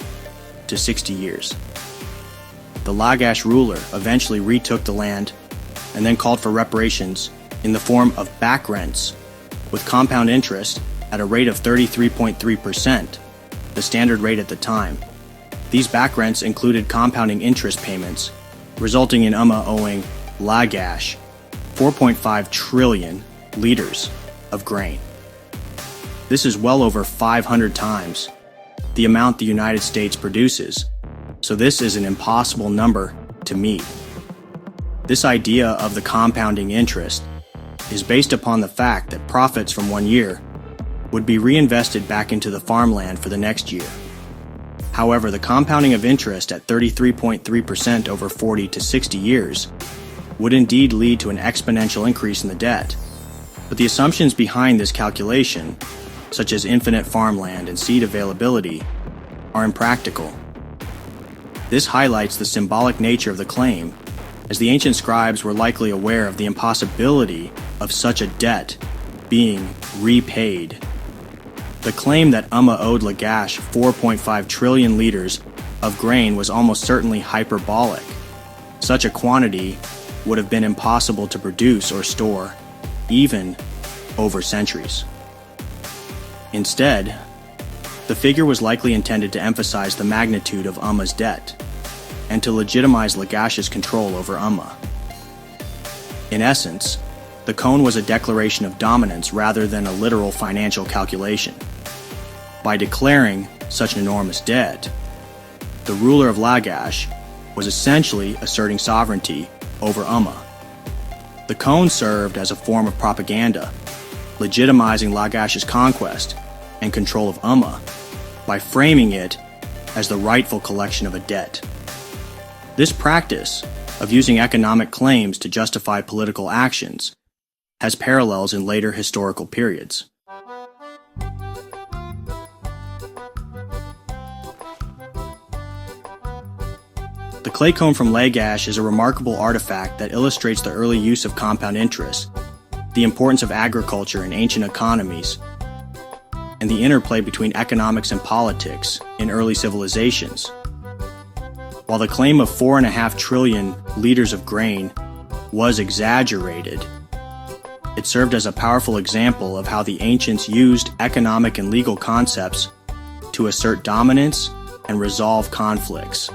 to 60 years. The Lagash ruler eventually retook the land and then called for reparations in the form of back rents with compound interest at a rate of 33.3%, the standard rate at the time. These back rents included compounding interest payments, resulting in Umma owing Lagash 4.5 trillion liters of grain. This is well over 500 times the amount the United States produces, so this is an impossible number to meet. This idea of the compounding interest is based upon the fact that profits from one year would be reinvested back into the farmland for the next year. However, the compounding of interest at 33.3% over 40 to 60 years would indeed lead to an exponential increase in the debt. But the assumptions behind this calculation, such as infinite farmland and seed availability, are impractical. This highlights the symbolic nature of the claim, as the ancient scribes were likely aware of the impossibility of such a debt being repaid. The claim that Umma owed Lagash 4.5 trillion liters of grain was almost certainly hyperbolic. Such a quantity would have been impossible to produce or store, even over centuries. Instead, the figure was likely intended to emphasize the magnitude of Umma's debt and to legitimize Lagash's control over Umma. In essence, the cone was a declaration of dominance rather than a literal financial calculation. By declaring such an enormous debt, the ruler of Lagash was essentially asserting sovereignty over Umma. The cone served as a form of propaganda, legitimizing Lagash's conquest and control of Umma by framing it as the rightful collection of a debt. This practice of using economic claims to justify political actions has parallels in later historical periods. The clay cone from Lagash is a remarkable artifact that illustrates the early use of compound interest, the importance of agriculture in ancient economies, and the interplay between economics and politics in early civilizations. While the claim of 4.5 trillion liters of grain was exaggerated, it served as a powerful example of how the ancients used economic and legal concepts to assert dominance and resolve conflicts.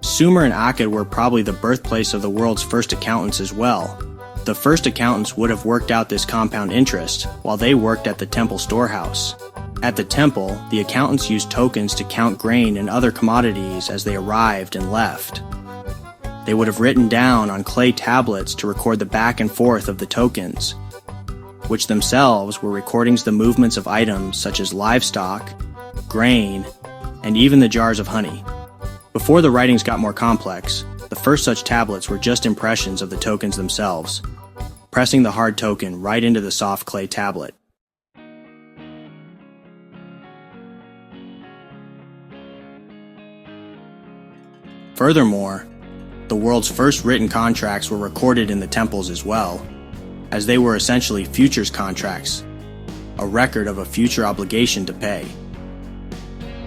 Sumer and Akkad were probably the birthplace of the world's first accountants as well. The first accountants would have worked out this compound interest while they worked at the temple storehouse. At the temple, the accountants used tokens to count grain and other commodities as they arrived and left. They would have written down on clay tablets to record the back and forth of the tokens, which themselves were recordings of the movements of items such as livestock, grain, and even the jars of honey. Before the writings got more complex, the first such tablets were just impressions of the tokens themselves, pressing the hard token right into the soft clay tablet. Furthermore, the world's first written contracts were recorded in the temples as well, as they were essentially futures contracts, a record of a future obligation to pay.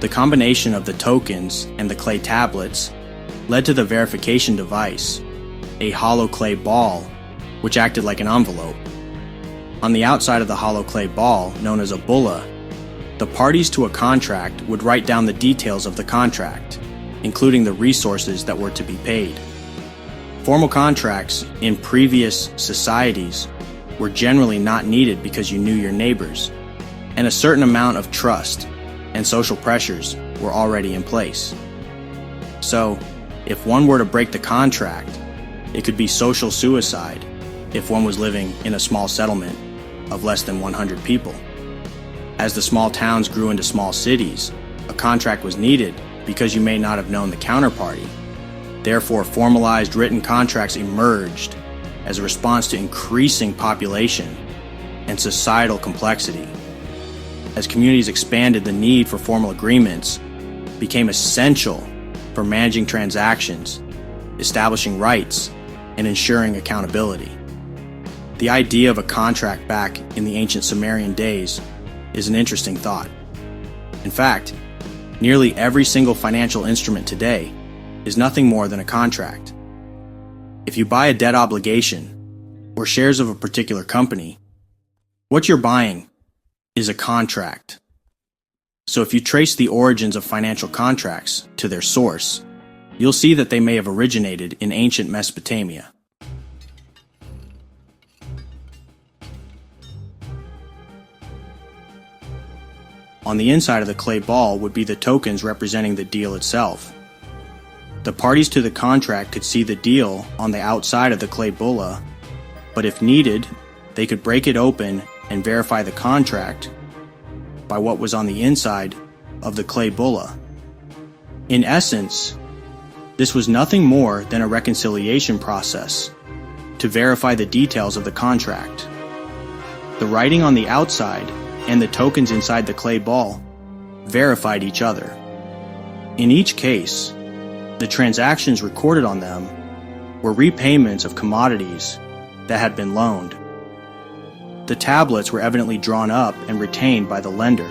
The combination of the tokens and the clay tablets led to the verification device, a hollow clay ball, which acted like an envelope. On the outside of the hollow clay ball, known as a bulla, the parties to a contract would write down the details of the contract, including the resources that were to be paid. Formal contracts in previous societies were generally not needed because you knew your neighbors, and a certain amount of trust and social pressures were already in place. So, if one were to break the contract, it could be social suicide if one was living in a small settlement of less than 100 people. As the small towns grew into small cities, a contract was needed because you may not have known the counterparty. Therefore, formalized written contracts emerged as a response to increasing population and societal complexity. As communities expanded, the need for formal agreements became essential for managing transactions, establishing rights, and ensuring accountability. The idea of a contract back in the ancient Sumerian days is an interesting thought. In fact, nearly every single financial instrument today is nothing more than a contract. If you buy a debt obligation or shares of a particular company, what you're buying is a contract. So if you trace the origins of financial contracts to their source, you'll see that they may have originated in ancient Mesopotamia. On the inside of the clay ball would be the tokens representing the deal itself. The parties to the contract could see the deal on the outside of the clay bulla, but if needed, they could break it open and verify the contract by what was on the inside of the clay bulla. In essence, this was nothing more than a reconciliation process to verify the details of the contract. The writing on the outside and the tokens inside the clay ball verified each other. In each case, the transactions recorded on them were repayments of commodities that had been loaned. The tablets were evidently drawn up and retained by the lender,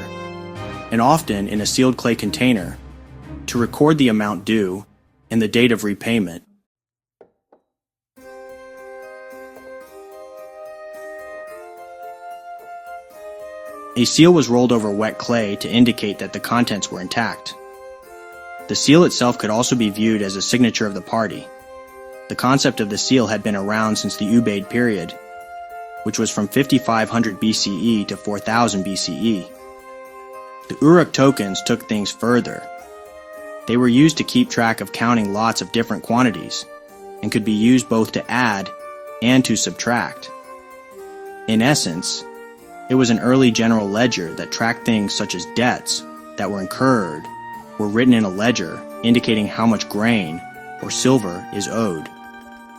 and often in a sealed clay container, to record the amount due and the date of repayment. A seal was rolled over wet clay to indicate that the contents were intact. The seal itself could also be viewed as a signature of the party. The concept of the seal had been around since the Ubaid period, which was from 5500 BCE to 4000 BCE. The Uruk tokens took things further. They were used to keep track of counting lots of different quantities, and could be used both to add and to subtract. In essence, it was an early general ledger that tracked things such as debts that were incurred were written in a ledger indicating how much grain or silver is owed.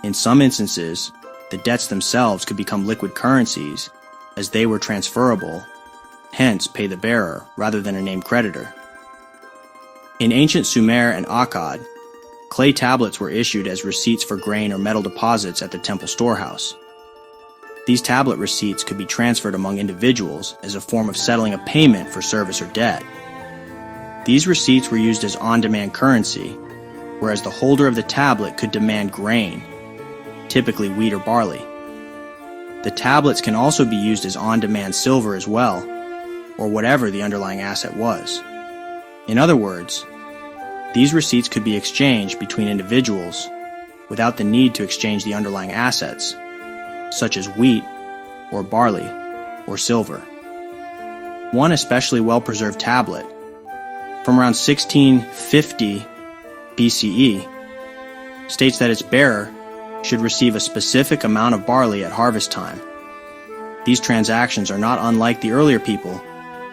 In some instances, the debts themselves could become liquid currencies as they were transferable, hence pay the bearer rather than a named creditor. In ancient Sumer and Akkad, clay tablets were issued as receipts for grain or metal deposits at the temple storehouse. These tablet receipts could be transferred among individuals as a form of settling a payment for service or debt. These receipts were used as on-demand currency, whereas the holder of the tablet could demand grain, typically wheat or barley. The tablets can also be used as on-demand silver as well, or whatever the underlying asset was. In other words, these receipts could be exchanged between individuals without the need to exchange the underlying assets, such as wheat or barley or silver. One especially well-preserved tablet, from around 1650 BCE, states that its bearer should receive a specific amount of barley at harvest time. These transactions are not unlike the earlier people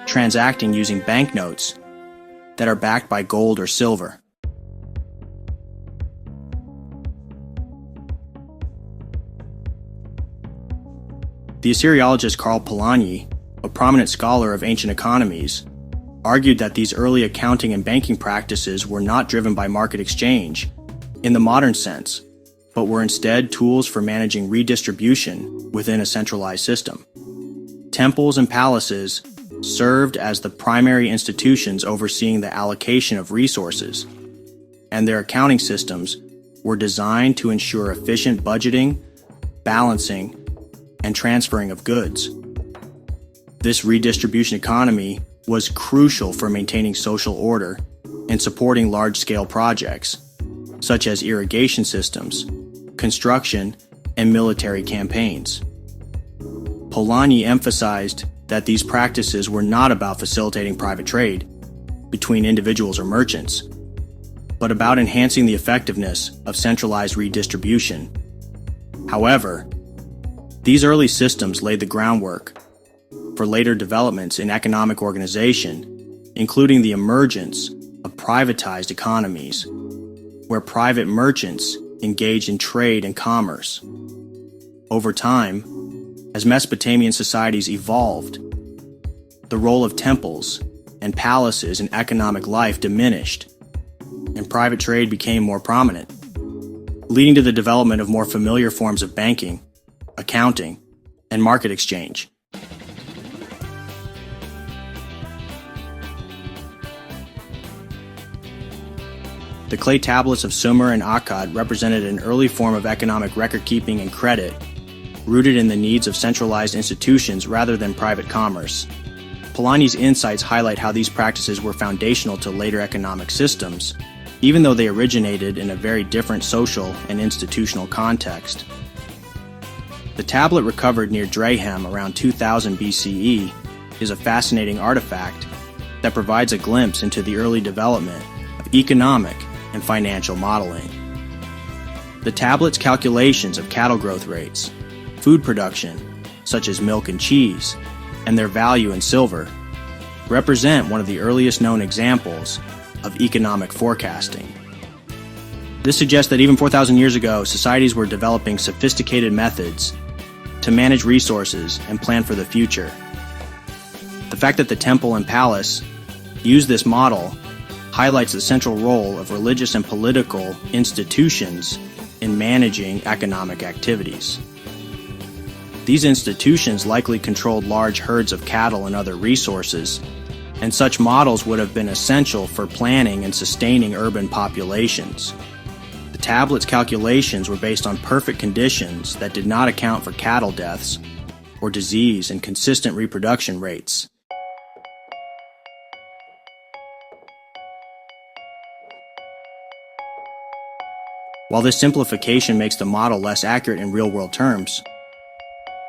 transacting using banknotes that are backed by gold or silver. The Assyriologist Karl Polanyi, a prominent scholar of ancient economies, argued that these early accounting and banking practices were not driven by market exchange in the modern sense, but were instead tools for managing redistribution within a centralized system. Temples and palaces served as the primary institutions overseeing the allocation of resources, and their accounting systems were designed to ensure efficient budgeting, balancing, and transferring of goods. This redistribution economy was crucial for maintaining social order and supporting large-scale projects, such as irrigation systems, construction, and military campaigns. Polanyi emphasized that these practices were not about facilitating private trade between individuals or merchants, but about enhancing the effectiveness of centralized redistribution. However, these early systems laid the groundwork for later developments in economic organization, including the emergence of privatized economies, where private merchants engaged in trade and commerce. Over time, as Mesopotamian societies evolved, the role of temples and palaces in economic life diminished, and private trade became more prominent, leading to the development of more familiar forms of banking, accounting, and market exchange. The clay tablets of Sumer and Akkad represented an early form of economic record-keeping and credit, rooted in the needs of centralized institutions rather than private commerce. Polanyi's insights highlight how these practices were foundational to later economic systems, even though they originated in a very different social and institutional context. The tablet recovered near Drahem around 2000 BCE is a fascinating artifact that provides a glimpse into the early development of economic and financial modeling. The tablet's calculations of cattle growth rates, food production, such as milk and cheese, and their value in silver, represent one of the earliest known examples of economic forecasting. This suggests that even 4,000 years ago, societies were developing sophisticated methods to manage resources and plan for the future. The fact that the temple and palace used this model highlights the central role of religious and political institutions in managing economic activities. These institutions likely controlled large herds of cattle and other resources, and such models would have been essential for planning and sustaining urban populations. The tablet's calculations were based on perfect conditions that did not account for cattle deaths or disease and consistent reproduction rates. While this simplification makes the model less accurate in real-world terms,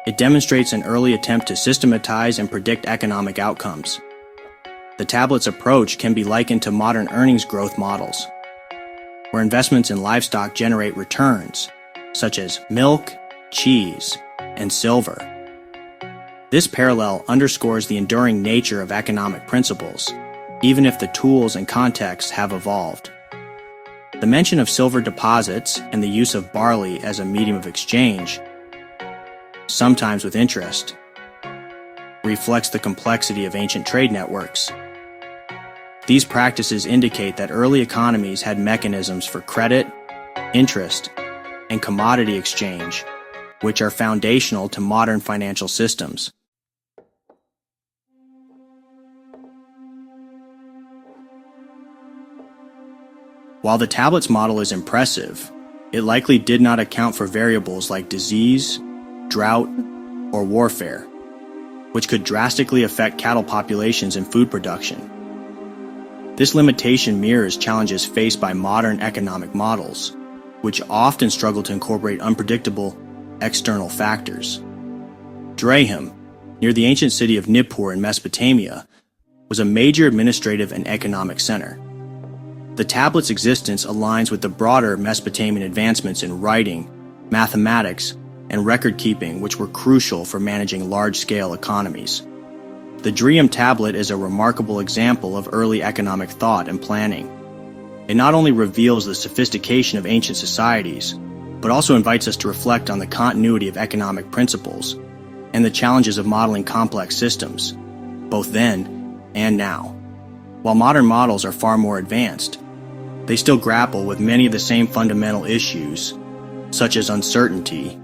it demonstrates an early attempt to systematize and predict economic outcomes. The tablet's approach can be likened to modern earnings growth models, where investments in livestock generate returns, such as milk, cheese, and silver. This parallel underscores the enduring nature of economic principles, even if the tools and contexts have evolved. The mention of silver deposits and the use of barley as a medium of exchange, sometimes with interest, reflects the complexity of ancient trade networks. These practices indicate that early economies had mechanisms for credit, interest, and commodity exchange, which are foundational to modern financial systems. While the tablet's model is impressive, it likely did not account for variables like disease, drought, or warfare, which could drastically affect cattle populations and food production. This limitation mirrors challenges faced by modern economic models, which often struggle to incorporate unpredictable external factors. Drahem, near the ancient city of Nippur in Mesopotamia, was a major administrative and economic center. The tablet's existence aligns with the broader Mesopotamian advancements in writing, mathematics, and record-keeping, which were crucial for managing large-scale economies. The Drium tablet is a remarkable example of early economic thought and planning. It not only reveals the sophistication of ancient societies, but also invites us to reflect on the continuity of economic principles and the challenges of modeling complex systems, both then and now. While modern models are far more advanced, they still grapple with many of the same fundamental issues, such as uncertainty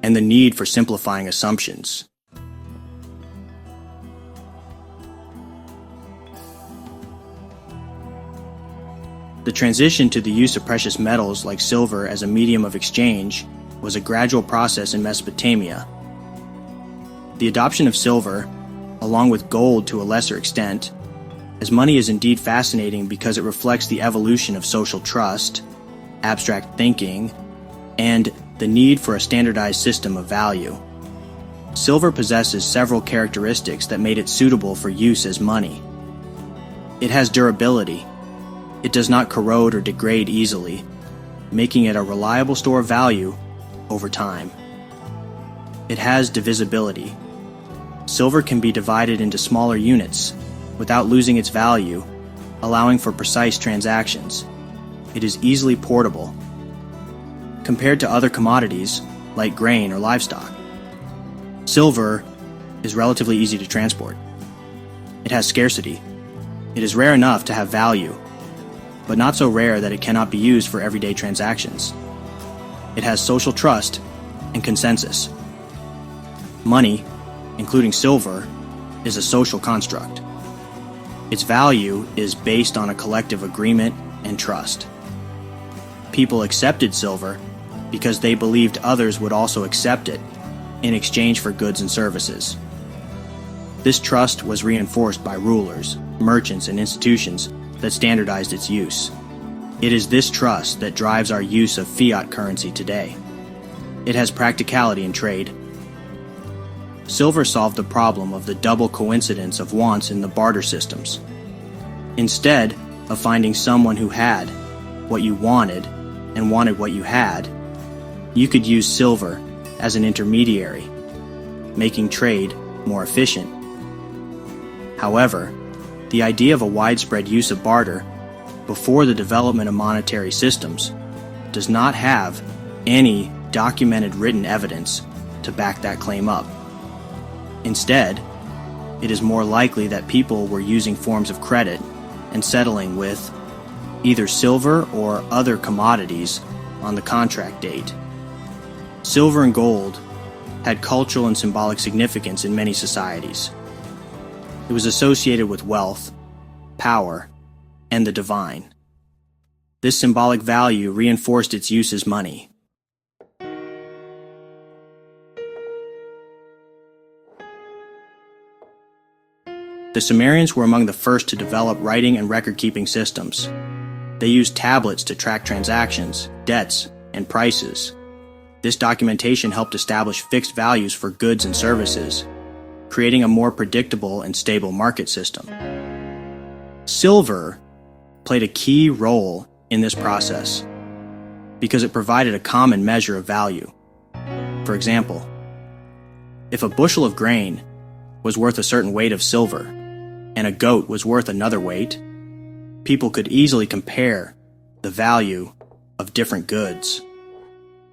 and the need for simplifying assumptions. The transition to the use of precious metals like silver as a medium of exchange was a gradual process in Mesopotamia. The adoption of silver, along with gold to a lesser extent, as money is indeed fascinating because it reflects the evolution of social trust, abstract thinking, and the need for a standardized system of value. Silver possesses several characteristics that made it suitable for use as money. It has durability. It does not corrode or degrade easily, making it a reliable store of value over time. It has divisibility. Silver can be divided into smaller units without losing its value, allowing for precise transactions. It is easily portable compared to other commodities like grain or livestock. Silver is relatively easy to transport. It has scarcity. It is rare enough to have value, but not so rare that it cannot be used for everyday transactions. It has social trust and consensus. Money, including silver, is a social construct. Its value is based on a collective agreement and trust. People accepted silver because they believed others would also accept it in exchange for goods and services. This trust was reinforced by rulers, merchants, and institutions that standardized its use. It is this trust that drives our use of fiat currency today. It has practicality in trade. Silver solved the problem of the double coincidence of wants in the barter systems. Instead of finding someone who had what you wanted and wanted what you had, you could use silver as an intermediary, making trade more efficient. However, the idea of a widespread use of barter before the development of monetary systems does not have any documented written evidence to back that claim up. Instead, it is more likely that people were using forms of credit and settling with either silver or other commodities on the contract date. Silver and gold had cultural and symbolic significance in many societies. It was associated with wealth, power, and the divine. This symbolic value reinforced its use as money. The Sumerians were among the first to develop writing and record-keeping systems. They used tablets to track transactions, debts, and prices. This documentation helped establish fixed values for goods and services, creating a more predictable and stable market system. Silver played a key role in this process because it provided a common measure of value. For example, if a bushel of grain was worth a certain weight of silver, and a goat was worth another weight, people could easily compare the value of different goods.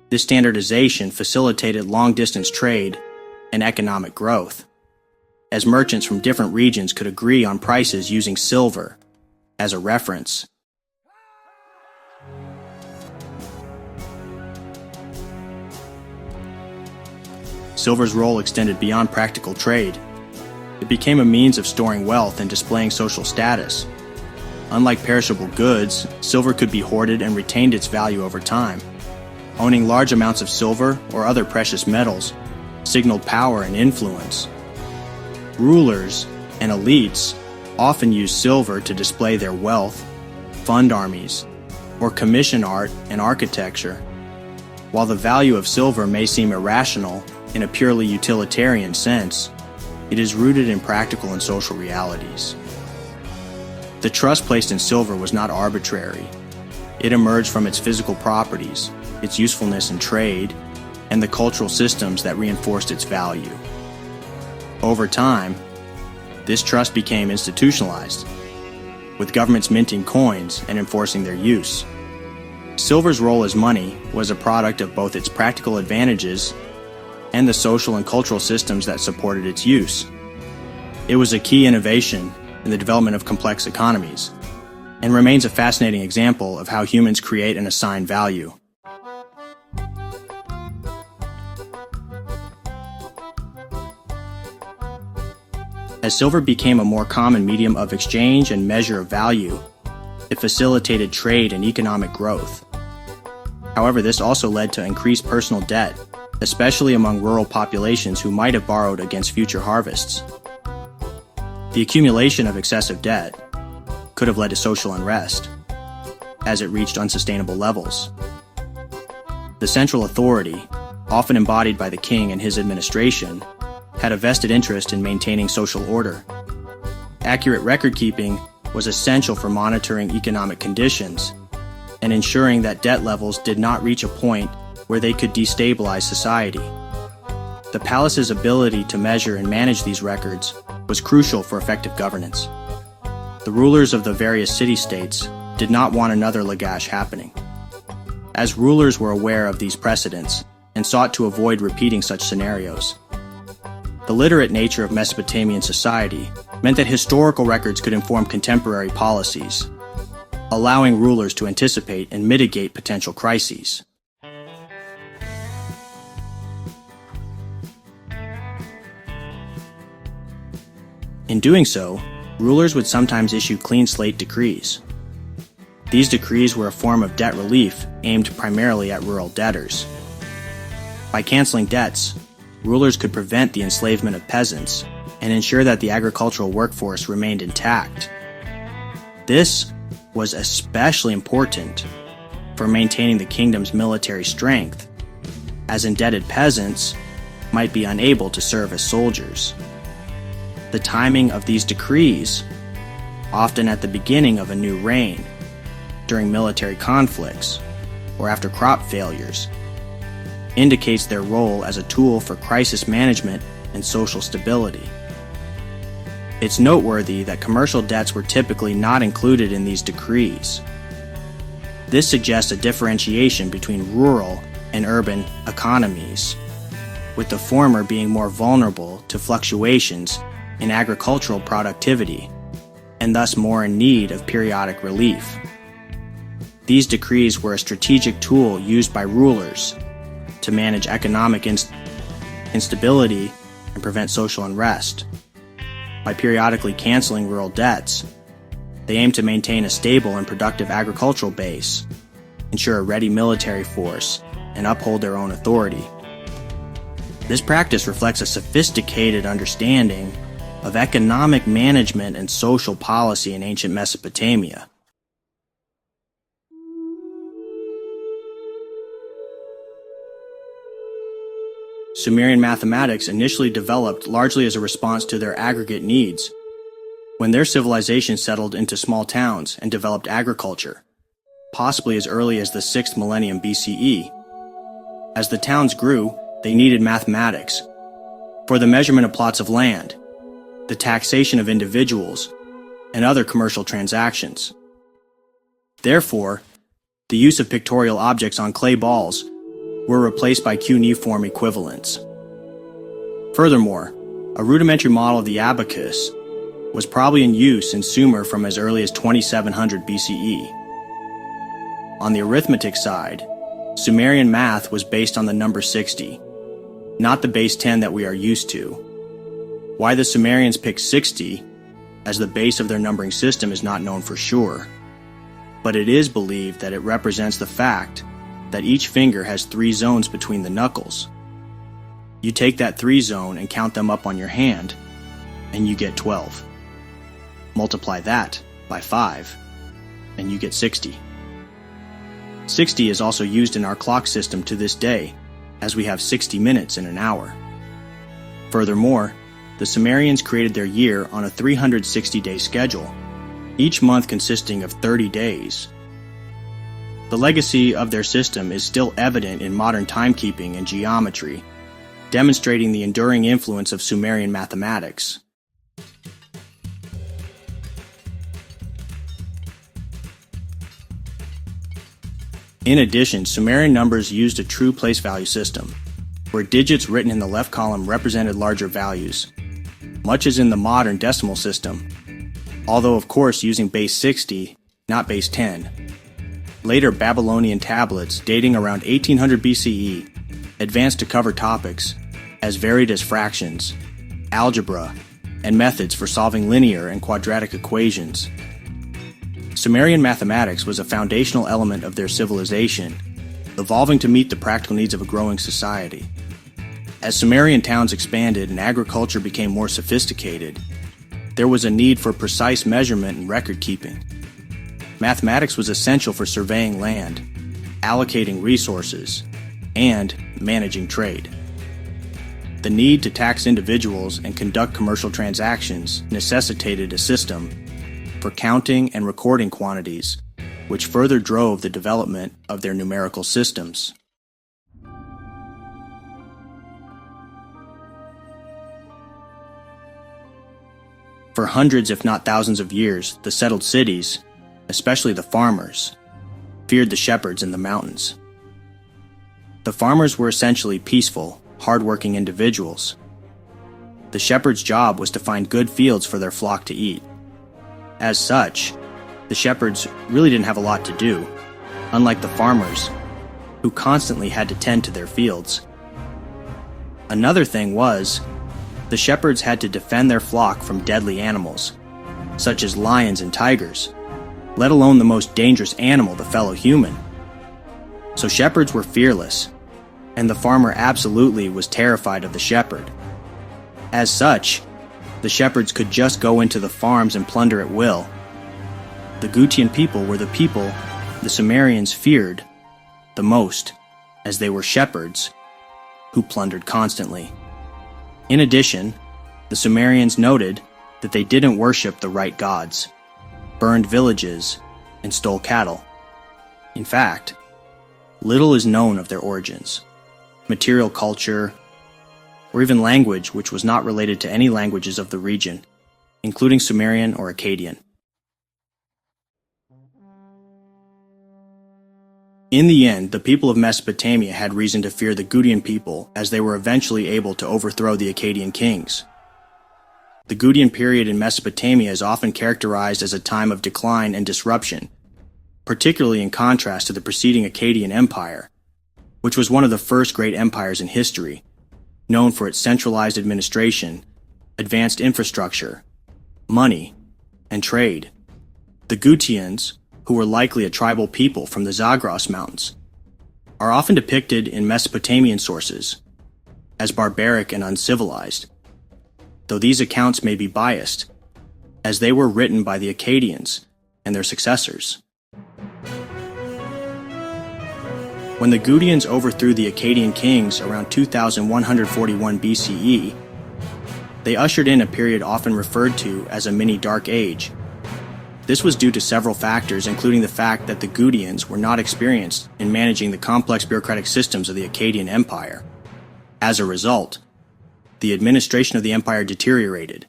This standardization facilitated long-distance trade and economic growth, as merchants from different regions could agree on prices using silver as a reference. Silver's role extended beyond practical trade. It became a means of storing wealth and displaying social status. Unlike perishable goods, silver could be hoarded and retained its value over time. Owning large amounts of silver or other precious metals signaled power and influence. Rulers and elites often used silver to display their wealth, fund armies, or commission art and architecture. While the value of silver may seem irrational in a purely utilitarian sense, It is rooted in practical and social realities. The trust placed in silver was not arbitrary. It emerged from its physical properties, its usefulness in trade, and the cultural systems that reinforced its value. Over time, this trust became institutionalized, with governments minting coins and enforcing their use. Silver's role as money was a product of both its practical advantages and the social and cultural systems that supported its use. It was a key innovation in the development of complex economies, and remains a fascinating example of how humans create and assign value. As silver became a more common medium of exchange and measure of value, it facilitated trade and economic growth. However, this also led to increased personal debt, especially among rural populations who might have borrowed against future harvests. The accumulation of excessive debt could have led to social unrest, as it reached unsustainable levels. The central authority, often embodied by the king and his administration, had a vested interest in maintaining social order. Accurate record-keeping was essential for monitoring economic conditions and ensuring that debt levels did not reach a point where they could destabilize society. The palace's ability to measure and manage these records was crucial for effective governance. The rulers of the various city-states did not want another Lagash happening. As rulers were aware of these precedents and sought to avoid repeating such scenarios. The literate nature of Mesopotamian society meant that historical records could inform contemporary policies, allowing rulers to anticipate and mitigate potential crises. In doing so, rulers would sometimes issue clean slate decrees. These decrees were a form of debt relief aimed primarily at rural debtors. By canceling debts, rulers could prevent the enslavement of peasants and ensure that the agricultural workforce remained intact. This was especially important for maintaining the kingdom's military strength, as indebted peasants might be unable to serve as soldiers. The timing of these decrees, often at the beginning of a new reign, during military conflicts, or after crop failures, indicates their role as a tool for crisis management and social stability. It's noteworthy that commercial debts were typically not included in these decrees. This suggests a differentiation between rural and urban economies, with the former being more vulnerable to fluctuations in agricultural productivity, and thus more in need of periodic relief. These decrees were a strategic tool used by rulers to manage economic instability and prevent social unrest. By periodically canceling rural debts, they aim to maintain a stable and productive agricultural base, ensure a ready military force, and uphold their own authority. This practice reflects a sophisticated understanding of economic management and social policy in ancient Mesopotamia. Sumerian mathematics initially developed largely as a response to their aggregate needs, when their civilization settled into small towns and developed agriculture, possibly as early as the 6th millennium BCE. As the towns grew, they needed mathematics for the measurement of plots of land, the taxation of individuals, and other commercial transactions. Therefore, the use of pictorial objects on clay balls were replaced by cuneiform equivalents. Furthermore, a rudimentary model of the abacus was probably in use in Sumer from as early as 2700 BCE. On the arithmetic side, Sumerian math was based on the number 60, not the base 10 that we are used to. Why the Sumerians picked 60 as the base of their numbering system is not known for sure, but it is believed that it represents the fact that each finger has 3 zones between the knuckles. You take that 3 zone and count them up on your hand, and you get 12. Multiply that by 5, and you get 60. 60 is also used in our clock system to this day, as we have 60 minutes in an hour. Furthermore, the Sumerians created their year on a 360-day schedule, each month consisting of 30 days. The legacy of their system is still evident in modern timekeeping and geometry, demonstrating the enduring influence of Sumerian mathematics. In addition, Sumerian numbers used a true place value system, where digits written in the left column represented larger values, much as in the modern decimal system, although of course using base 60, not base 10. Later Babylonian tablets dating around 1800 BCE advanced to cover topics as varied as fractions, algebra, and methods for solving linear and quadratic equations. Sumerian mathematics was a foundational element of their civilization, evolving to meet the practical needs of a growing society. As Sumerian towns expanded and agriculture became more sophisticated, there was a need for precise measurement and record keeping. Mathematics was essential for surveying land, allocating resources, and managing trade. The need to tax individuals and conduct commercial transactions necessitated a system for counting and recording quantities, which further drove the development of their numerical systems. For hundreds if not thousands of years, the settled cities, especially the farmers, feared the shepherds in the mountains. The farmers were essentially peaceful, hard-working individuals. The shepherd's job was to find good fields for their flock to eat. As such, the shepherds really didn't have a lot to do, unlike the farmers, who constantly had to tend to their fields. Another thing was, the shepherds had to defend their flock from deadly animals, such as lions and tigers, let alone the most dangerous animal, the fellow human. So shepherds were fearless, and the farmer absolutely was terrified of the shepherd. As such, the shepherds could just go into the farms and plunder at will. The Gutian people were the people the Sumerians feared the most, as they were shepherds who plundered constantly. In addition, the Sumerians noted that they didn't worship the right gods, burned villages, and stole cattle. In fact, little is known of their origins, material culture, or even language which was not related to any languages of the region, including Sumerian or Akkadian. In the end, the people of Mesopotamia had reason to fear the Gutian people, as they were eventually able to overthrow the Akkadian kings. The Gutian period in Mesopotamia is often characterized as a time of decline and disruption, particularly in contrast to the preceding Akkadian Empire, which was one of the first great empires in history, known for its centralized administration, advanced infrastructure, money, and trade. The Gutians, who were likely a tribal people from the Zagros Mountains, are often depicted in Mesopotamian sources as barbaric and uncivilized, though these accounts may be biased, as they were written by the Akkadians and their successors. When the Gutians overthrew the Akkadian kings around 2141 BCE, they ushered in a period often referred to as a mini-dark age. This was due to several factors, including the fact that the Gutians were not experienced in managing the complex bureaucratic systems of the Akkadian Empire. As a result, the administration of the empire deteriorated,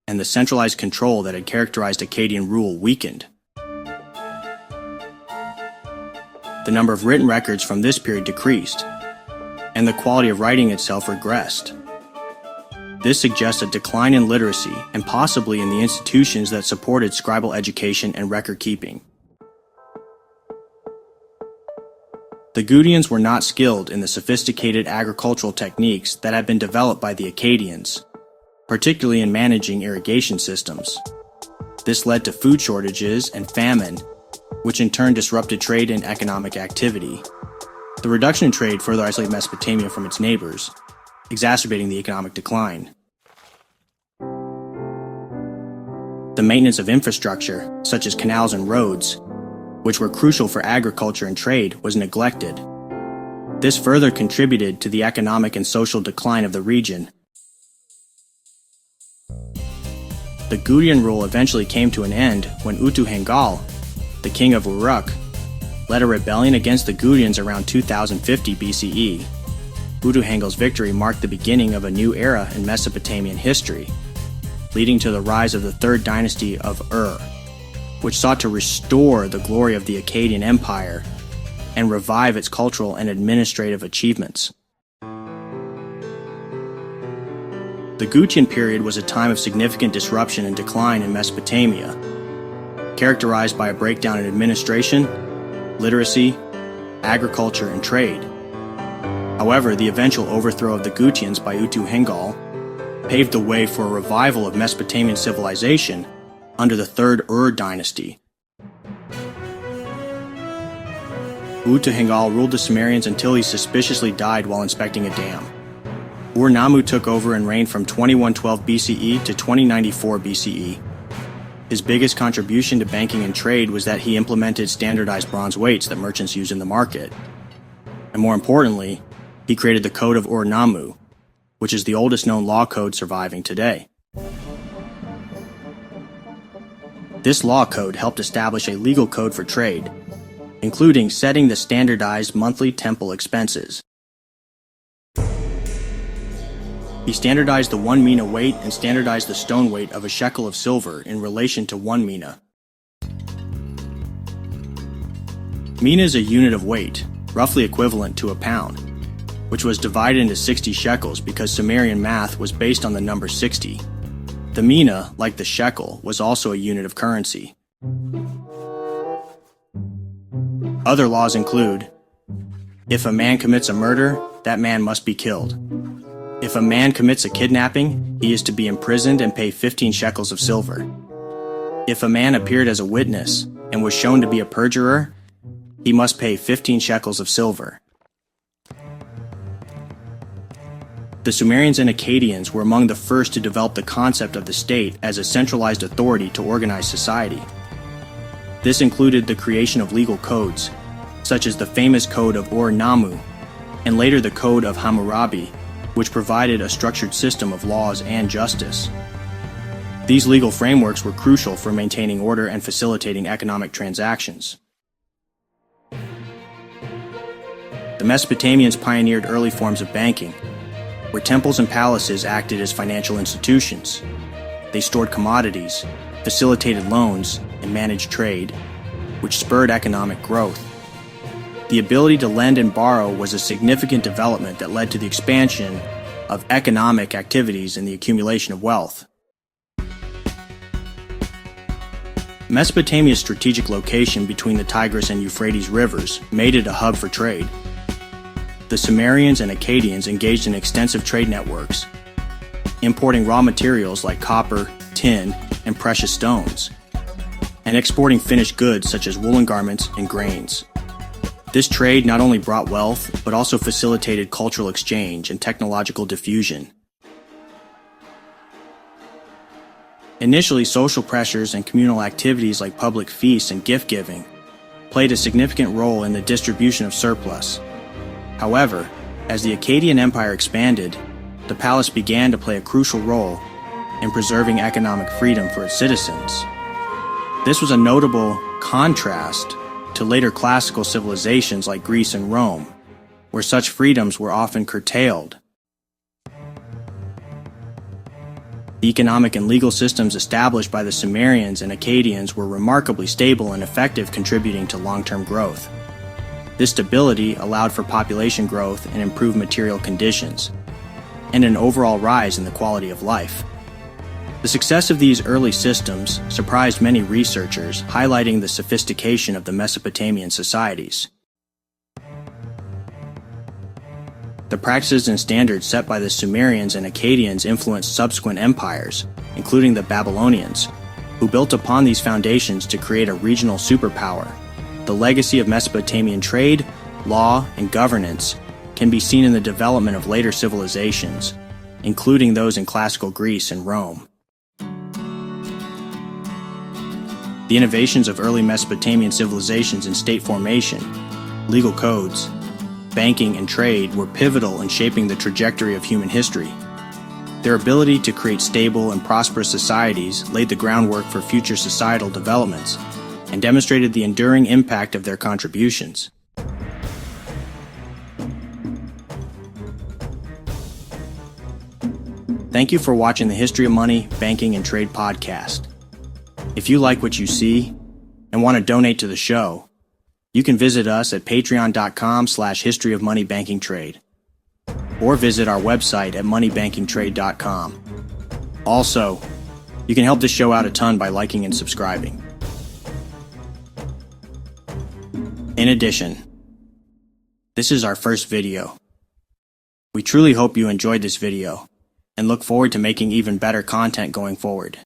and the centralized control that had characterized Akkadian rule weakened. The number of written records from this period decreased, and the quality of writing itself regressed. This suggests a decline in literacy and possibly in the institutions that supported scribal education and record keeping. The Gutians were not skilled in the sophisticated agricultural techniques that had been developed by the Akkadians, particularly in managing irrigation systems. This led to food shortages and famine, which in turn disrupted trade and economic activity. The reduction in trade further isolated Mesopotamia from its neighbors, exacerbating the economic decline. The maintenance of infrastructure, such as canals and roads, which were crucial for agriculture and trade, was neglected. This further contributed to the economic and social decline of the region. The Gutian rule eventually came to an end when Utu-Hengal, the king of Uruk, led a rebellion against the Gutians around 2050 BCE. Utu-Hengal's victory marked the beginning of a new era in Mesopotamian history, leading to the rise of the third dynasty of Ur, which sought to restore the glory of the Akkadian Empire and revive its cultural and administrative achievements. The Gutian period was a time of significant disruption and decline in Mesopotamia, characterized by a breakdown in administration, literacy, agriculture, and trade. However, the eventual overthrow of the Gutians by Utu-Hengal paved the way for a revival of Mesopotamian civilization under the Third Ur dynasty. Utu-Hengal ruled the Sumerians until he suspiciously died while inspecting a dam. Ur-Nammu took over and reigned from 2112 BCE to 2094 BCE. His biggest contribution to banking and trade was that he implemented standardized bronze weights that merchants used in the market. And more importantly, he created the Code of Ur-Nammu, which is the oldest known law code surviving today. This law code helped establish a legal code for trade, including setting the standardized monthly temple expenses. He standardized the 1 mina weight and standardized the stone weight of a shekel of silver in relation to 1 mina. Mina is a unit of weight, roughly equivalent to a pound, which was divided into 60 shekels because Sumerian math was based on the number 60. The mina, like the shekel, was also a unit of currency. Other laws include: if a man commits a murder, that man must be killed. If a man commits a kidnapping, he is to be imprisoned and pay 15 shekels of silver. If a man appeared as a witness and was shown to be a perjurer, he must pay 15 shekels of silver. The Sumerians and Akkadians were among the first to develop the concept of the state as a centralized authority to organize society. This included the creation of legal codes, such as the famous Code of Ur-Nammu, and later the Code of Hammurabi, which provided a structured system of laws and justice. These legal frameworks were crucial for maintaining order and facilitating economic transactions. The Mesopotamians pioneered early forms of banking, where temples and palaces acted as financial institutions. They stored commodities, facilitated loans, and managed trade, which spurred economic growth. The ability to lend and borrow was a significant development that led to the expansion of economic activities and the accumulation of wealth. Mesopotamia's strategic location between the Tigris and Euphrates rivers made it a hub for trade. The Sumerians and Akkadians engaged in extensive trade networks, importing raw materials like copper, tin, and precious stones, and exporting finished goods such as woolen garments and grains. This trade not only brought wealth, but also facilitated cultural exchange and technological diffusion. Initially, social pressures and communal activities like public feasts and gift-giving played a significant role in the distribution of surplus. However, as the Akkadian Empire expanded, the palace began to play a crucial role in preserving economic freedom for its citizens. This was a notable contrast to later classical civilizations like Greece and Rome, where such freedoms were often curtailed. The economic and legal systems established by the Sumerians and Akkadians were remarkably stable and effective, contributing to long-term growth. This stability allowed for population growth and improved material conditions, and an overall rise in the quality of life. The success of these early systems surprised many researchers, highlighting the sophistication of the Mesopotamian societies. The practices and standards set by the Sumerians and Akkadians influenced subsequent empires, including the Babylonians, who built upon these foundations to create a regional superpower. The legacy of Mesopotamian trade, law, and governance can be seen in the development of later civilizations, including those in classical Greece and Rome. The innovations of early Mesopotamian civilizations in state formation, legal codes, banking, and trade were pivotal in shaping the trajectory of human history. Their ability to create stable and prosperous societies laid the groundwork for future societal developments and demonstrated the enduring impact of their contributions. Thank you for watching the History of Money, Banking, and Trade podcast. If you like what you see and want to donate to the show, you can visit us at patreon.com/historyofmoneybankingtrade or visit our website at moneybankingtrade.com. Also, you can help this show out a ton by liking and subscribing. In addition, this is our first video. We truly hope you enjoyed this video and look forward to making even better content going forward.